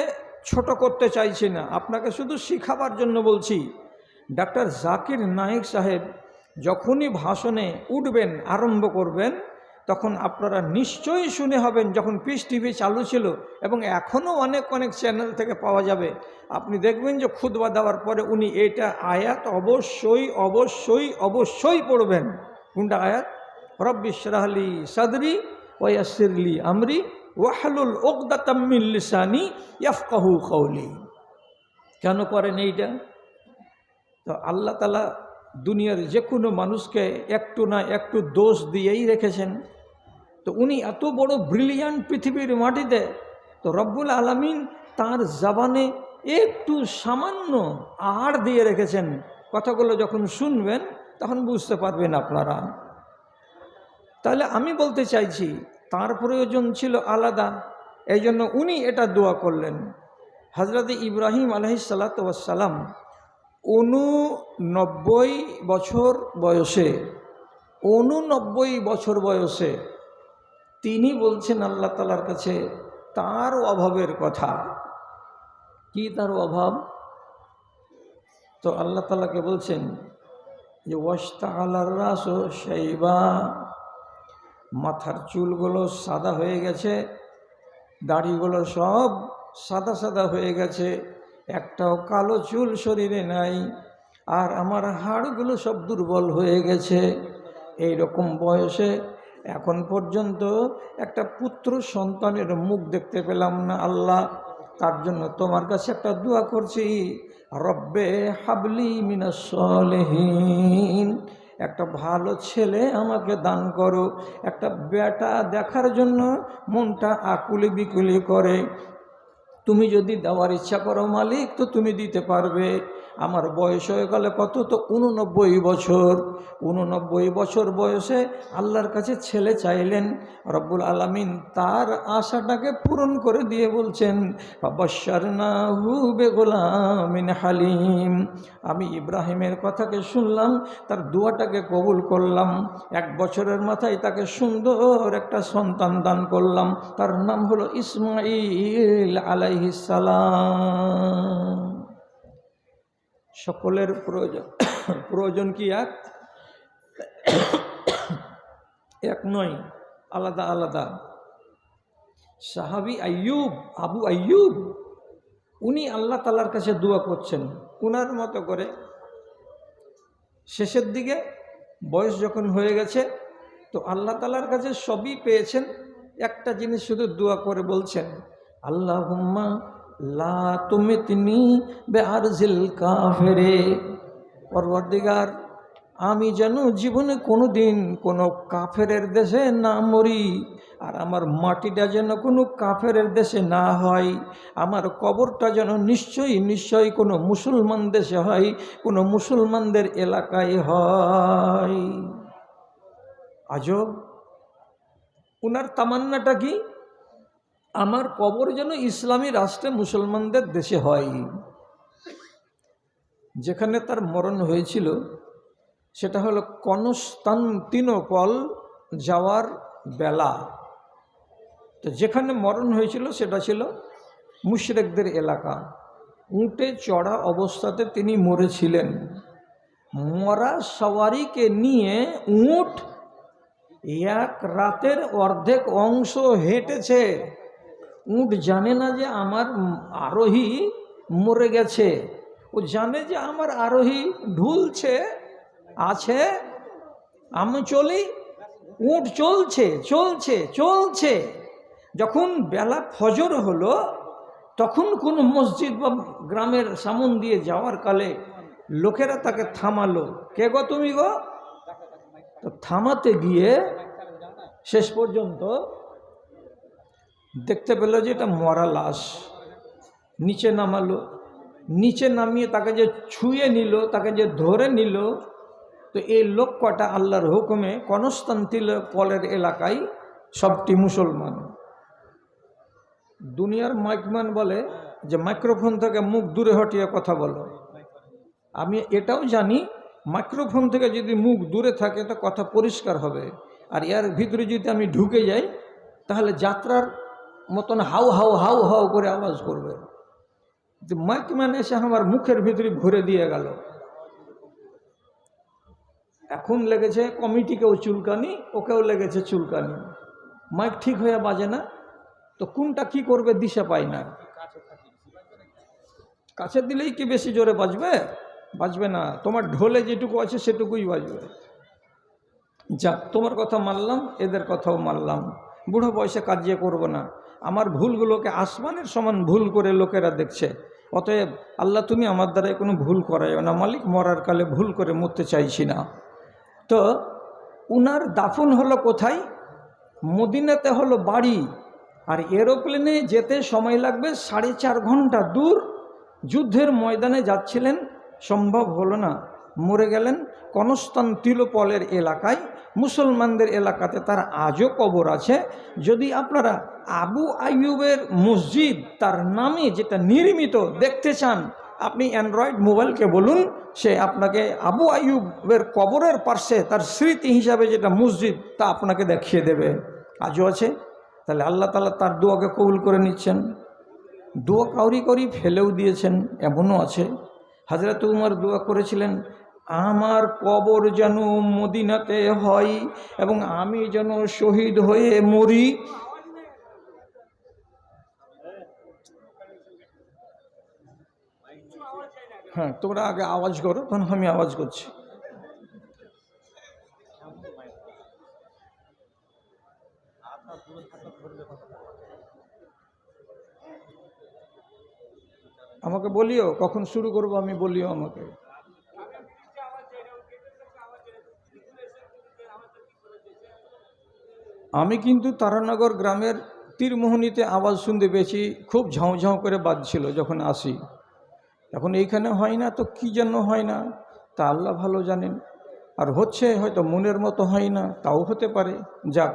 ছোট করতে চাইছি না, আপনাকে শুধু শিখাবার জন্য বলছি। ডাক্তার জাকির নায়েক সাহেব যখনই ভাষণে উঠবেন, আরম্ভ করবেন, তখন আপনারা নিশ্চয়ই শুনে হবেন, যখন পিস টিভি চালু ছিল এবং এখনও অনেক অনেক চ্যানেল থেকে পাওয়া যাবে, আপনি দেখবেন যে খুতবা দেওয়ার পরে উনি এটা আয়াত অবশ্যই অবশ্যই অবশ্যই পড়বেন। কোনটা আয়াত? রব্বিশ শরহ লি সাদরি ওয়ায়াসসির লি আমরি ওয়াহলুল উকদাতাম মিন লিসানি ইয়াফকাহু কওলি। কেন করেন এইটা? তো আল্লাহ তাআলা দুনিয়ার যে কোনো মানুষকে একটু না একটু দোষ দিয়েই রেখেছেন। তো উনি এত বড় ব্রিলিয়ান্ট পৃথিবীর মাটিতে, তো রব্বুল আলামিন তার জবানে একটু সামান্য আড় দিয়ে রেখেছেন। কথাগুলো যখন শুনবেন তখন বুঝতে পারবেন আপনারা। তাহলে আমি বলতে চাইছি তার প্রয়োজন ছিল আলাদা, এই জন্য উনি এটা দোয়া করলেন। হযরত ইব্রাহিম আলাইহিস সালাতু ওয়াস সালাম 89 বছর বয়সে 89 বছর বয়সে তিনি বলছেন আল্লাহ তাআলার কাছে তার অভাবের কথা। কি তার অভাব? তো আল্লাহ তাআলাকে বলছেন যে ওয়াশতাআলার রাসু শাইবা, মাথার চুলগুলো সাদা হয়ে গেছে, দাড়িগুলো সব সাদা সাদা হয়ে গেছে, একটাও কালো চুল শরীরে নাই, আর আমার হাড়গুলো সব দুর্বল হয়ে গেছে। এই রকম বয়সে এখন পর্যন্ত একটা পুত্র সন্তানের মুখ দেখতে পেলাম না আল্লাহ, তার জন্য তোমার কাছে একটা দোয়া করছি, রব্বে হাবলি মিনাস সলিহিন, একটা ভালো ছেলে আমাকে দান করো। একটা বেটা দেখার জন্য মনটা আকুলি বিকুলি করে, তুমি যদি দেওয়ার ইচ্ছা করো মালিক তো তুমি দিতে পারবে। আমার বয়স হয়ে গেলে কত? তো 89 বছর। 89 বছর বয়সে আল্লাহর কাছে ছেলে চাইলেন, রব্বুল আলামিন তার আশাটাকে পূরণ করে দিয়ে বলছেন ফাবাশশারনাহু বিগুলামিন হালিম। আমি ইব্রাহিমের কথাকে শুনলাম, তার দোয়াটাকে কবুল করলাম, 1 বছরের মাথায় তাকে সুন্দর একটা সন্তান দান করলাম, তার নাম হলো ইসমাঈল আলাইহিস সালাম। সকলের প্রয়োজন কি এক নয়, আলাদা আলাদা। সাহাবী আইয়ুব, আবু আইয়ুব, উনি আল্লাহ তাআলার কাছে দোয়া করছেন উনার মতো করে। শেষের দিকে বয়স যখন হয়ে গেছে তো আল্লাহ তাআলার কাছে সবই পেয়েছেন, একটা জিনিস শুধু দোয়া করে বলছেন, আল্লাহুম্মা লা তুমিতনি বেআরজিল কাফেরে, পরওয়ারদিগার আমি যেন জীবনে কোনো দিন কোনো কাফেরের দেশে না মরি, আর আমার মাটিটা যেন কোনো কাফেরের দেশে না হয়, আমার কবরটা যেন নিশ্চয়ই কোনো মুসলমান দেশে হয়, কোনো মুসলমানদের এলাকায় হয়। আজব, উনার তামান্নাটা কি? আমার কবর যেন ইসলামী রাষ্ট্রে মুসলমানদের দেশে হয়। যেখানে তার মরণ হয়েছিল সেটা হলো কনস্তান্তিনোপল যাওয়ার বেলা। তো যেখানে মরণ হয়েছিল সেটা ছিল মুশরিকদের এলাকা। উঁটে চড়া অবস্থাতে তিনি মরেছিলেন। মরা সওয়ারিকে নিয়ে উঁট এক রাতের অর্ধেক অংশ হেঁটেছে। উঁট জানে না যে আমার আরোহী মরে গেছে, ও জানে যে আমার আরোহী ঢুলছে আছে, আমি চলি। উঁট চলছে চলছে চলছে, যখন বেলা ফজর হলো তখন কোন মসজিদ বা গ্রামের সামন দিয়ে যাওয়ার কালে লোকেরা তাকে থামালো। কে গো তুমি গো? তো থামাতে গিয়ে শেষ পর্যন্ত দেখতে পেল যে এটা মরা লাশ। নিচে নামালো, নিচে নামিয়ে তাকে যে ছুঁয়ে নিল, তাকে যে ধরে নিল, তো এই লোক কটা আল্লাহর হুকুমে কনস্তান্তিনোপলের এলাকায় সবটি মুসলমান। দুনিয়ার মাইকম্যান বলে যে মাইক্রোফোন থেকে মুখ দূরে হটিয়ে কথা বলো। আমি এটাও জানি মাইক্রোফোন থেকে যদি মুখ দূরে থাকে তো কথা পরিষ্কার হবে, আর এর ভিতরে যদি আমি ঢুকে যাই তাহলে যাত্রার মতন হাউ হাউ হাউ হাউ করে আওয়াজ করবে। মাইকম্যান এসে আমার মুখের ভিতরে ভরে দিয়ে গেল। এখন লেগেছে কমিটিকেও চুলকানি, ওকেও লেগেছে চুলকানি। মাইক ঠিক হয়ে বাজে না, তো কোনটা কি করবে দিশা পায় না। কাছে দিলেই কি বেশি জোরে বাজবে? বাজবে না, তোমার ঢোলে যেটুকু আছে সেটুকুই বাজবে। যাক, তোমার কথা মানলাম, এদের কথাও মানলাম, বুড়ো বয়সে কাজিয়ে করব না। আমার ভুলগুলোকে আসমানের সমান ভুল করে লোকেরা দেখছে, অতএব আল্লাহ তুমি আমার দ্বারাই কোনো ভুল করাইও না মালিক। মরার কালে ভুল করে মরতে চাইছি না। তো উনার দাফন হলো কোথায়? মদিনাতে হলো বাড়ি, আর এরোপ্লেনে যেতে সময় লাগবে 4.5 ঘন্টা দূর। যুদ্ধের ময়দানে যাচ্ছিলেন, সম্ভব হলো না, মরে গেলেন কনস্তান্তিনোপলের এলাকায়, মুসলমানদের এলাকাতে তার আজও কবর আছে। যদি আপনারা আবু আইয়ুবের মসজিদ তার নামে যেটা নির্মিত দেখতে চান, আপনি অ্যান্ড্রয়েড মোবাইলকে বলুন, সে আপনাকে আবু আইয়ুবের কবরের পাশে তার স্মৃতি হিসাবে যেটা মসজিদ তা আপনাকে দেখিয়ে দেবে। আজও আছে। তাহলে আল্লাহ তাআলা তার দোয়াকে কবুল করে নিচ্ছেন। দোয়া কাউরি করি ফেলেও দিয়েছেন, এমনও আছে। হযরত উমর দোয়া করেছিলেন, আমার কবর যেন মদিনাতে হয় এবং আমি যেন শহীদ হয়ে মরি। হ্যাঁ, তোমরা আগে আওয়াজ করো, তখন আমি আওয়াজ করছি। আমাকে বলিও কখন শুরু করবো, আমি বলিও আমাকে। আমি কিন্তু তারানগর গ্রামের তীরমোহনীতে আওয়াজ শুনতে পেয়েছি, খুব ঝাউ ঝাউ করে বাজছিল যখন আসি। এখন এইখানে হয় না তো কি যেন হয় না, তা আল্লাহ ভালো জানেন। আর হচ্ছে হয়তো মনের মতো হয় না, তাও হতে পারে। যাক,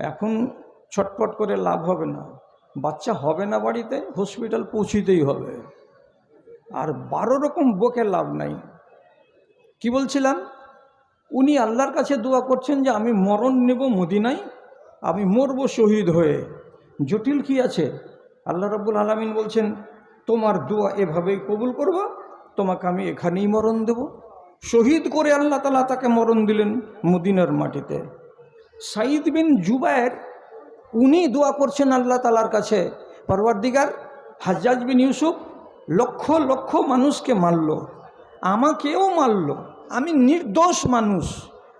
এখন ছটফট করে লাভ হবে না। বাচ্চা হবে না বাড়িতে, হসপিটাল পৌঁছিতেই হবে। আর 12 রকম বকে লাভ নাই। কি বলছিলাম? উনি আল্লাহর কাছে দোয়া করছেন যে আমি মরণ নেব মদিনায়, আমি মরব শহীদ হয়ে। জটিল কি আছে? আল্লাহ রাব্বুল আলামিন বলছেন তোমার দোয়া এভাবেই কবুল করব, তোমাকে আমি এখানেই মরণ দেব। শহীদ করে আল্লাহ তাআলা তাকে মরণ দিলেন মদিনার মাটিতে। সাঈদ বিন জুবায়ের উনি দোয়া করছেন আল্লাহ তাআলার কাছে, পরওয়ারদিগার হাজ্জাজ বিন ইউসুফ লক্ষ লক্ষ মানুষকে মারল, আমাকেও মারল, আমি নির্দোষ মানুষ,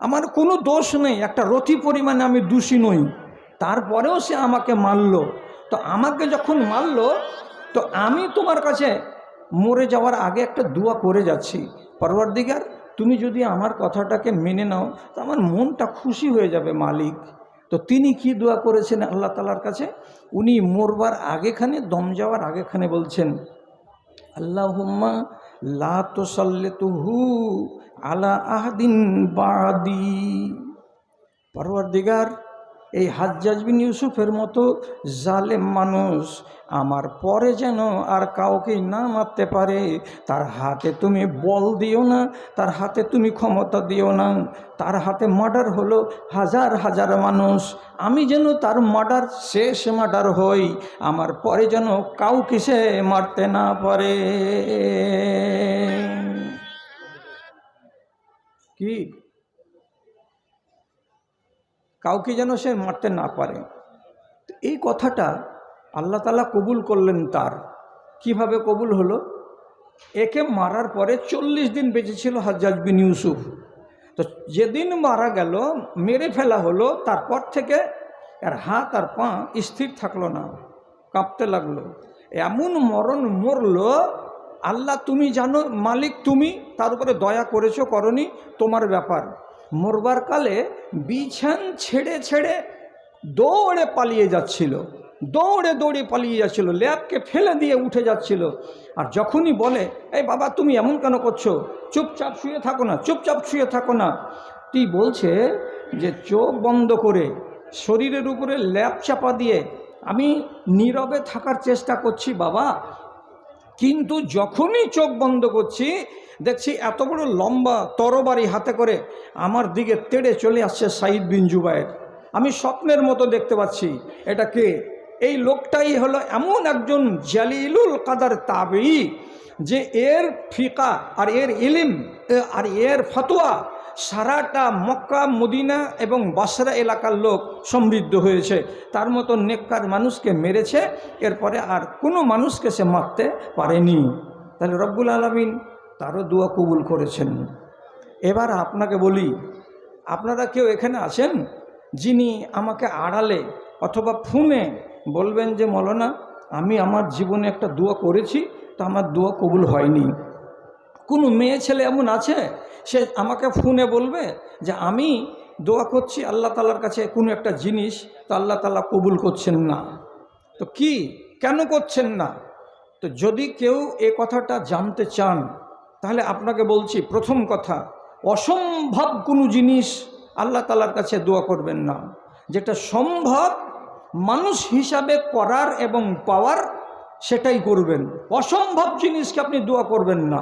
আমার কোনো দোষ নেই, একটা রতি পরিমাণে আমি দোষী নই, তারপরেও সে আমাকে মারল। তো আমাকে যখন মারল তো আমি তোমার কাছে মরে যাওয়ার আগে একটা দোয়া করে যাচ্ছি, পরওয়ারদিগার তুমি যদি আমার কথাটাকে মেনে নাও তো আমার মনটা খুশি হয়ে যাবে মালিক। তো তিনি কি দোয়া করেছেন আল্লাহ তাআলার কাছে? উনি মরবার আগেখানে, দম যাওয়ার আগেখানে বলছেন, আল্লাহুম্মা লা তুসাল্লিতুহু আলা আহাদিন বাদি। পরওয়ারদিগার এই হাজ্জাজ বিন ইউসুফের মতো জালেম মানুষ আমার পরে যেন আর কাউকে না মারতে পারে, তার হাতে তুমি বল দিও না, তার হাতে তুমি ক্ষমতা দিও না। তার হাতে মার্ডার হলো হাজার হাজার মানুষ, আমি যেন তার মার্ডার শেষ মার্ডার হই, আমার পরে যেন কাউকে সে মারতে না পারে। কি কাউকে যেন সে মারতে না পারে। এই কথাটা আল্লাহ তাআলা কবুল করলেন তার। কিভাবে কবুল হলো? একে মারার পরে 40 দিন বেঁচে ছিল হাজ্জাজ বিন ইউসুফ। তো যেদিন মারা গেল, মেরে ফেলা হলো, তারপর থেকে এর হাত আর পা স্থির থাকলো না, কাঁপতে লাগলো। এমন মরণ মরলো, আল্লাহ তুমি জানো, মালিক তুমি, তার উপরে দয়া করেছো করনি তোমার ব্যাপার। মরবার কালে বিছান ছেড়ে ছেড়ে দৌড়ে পালিয়ে যাচ্ছিল, দৌড়ে দৌড়ে পালিয়ে যাচ্ছিল, ল্যাবকে ফেলে দিয়ে উঠে যাচ্ছিল। আর যখনই বলে, এই বাবা তুমি এমন কেন করছো, চুপচাপ শুয়ে থাকো না, চুপচাপ শুয়ে থাকো না, তুই বলছে যে চোখ বন্ধ করে শরীরের উপরে ল্যাব চাপা দিয়ে আমি নীরবে থাকার চেষ্টা করছি বাবা, কিন্তু যখনই চোখ বন্ধ করছি দেখছি এত বড় লম্বা তরবারি হাতে করে আমার দিকে তেড়ে চলে আসছে সাঈদ বিন জুবায়ের। আমি স্বপ্নের মতো দেখতে পাচ্ছি। এটা কে? এই লোকটাই হলো এমন একজন জালিলুল কাদার তাবেঈ যে এর ফিকা আর এর ইলম আর এর ফতোয়া সারাটা মক্কা, মদিনা এবং বাসরা এলাকার লোক সমৃদ্ধ হয়েছে। তার মতো নেককার মানুষকে মেরেছে, এরপরে আর কোনো মানুষকে সে মারতে পারেনি। তাহলে রব্বুল আলামিন তারও দোয়া কবুল করেছেন। এবার আপনাকে বলি, আপনারা কেউ এখানে আছেন যিনি আমাকে আড়ালে অথবা ফোনে বলবেন যে মৌলানা আমি আমার জীবনে একটা দোয়া করেছি, তো আমার দোয়া কবুল হয়নি? কোনো মেয়ে ছেলে এমন আছে সে আমাকে ফোনে বলবে যে আমি দোয়া করছি আল্লাহ তাআলার কাছে কোনো একটা জিনিস, তো আল্লাহ তাআলা কবুল করছেন না? তো কি, কেন করছেন না? তো যদি কেউ এ কথাটা জানতে চান তাহলে আপনাকে বলছি, প্রথম কথা, অসম্ভব কোনো জিনিস আল্লাহ তাআলার কাছে দোয়া করবেন না। যেটা সম্ভব মানুষ হিসাবে করার এবং পাওয়ার সেটাই করবেন। অসম্ভব জিনিসকে আপনি দোয়া করবেন না।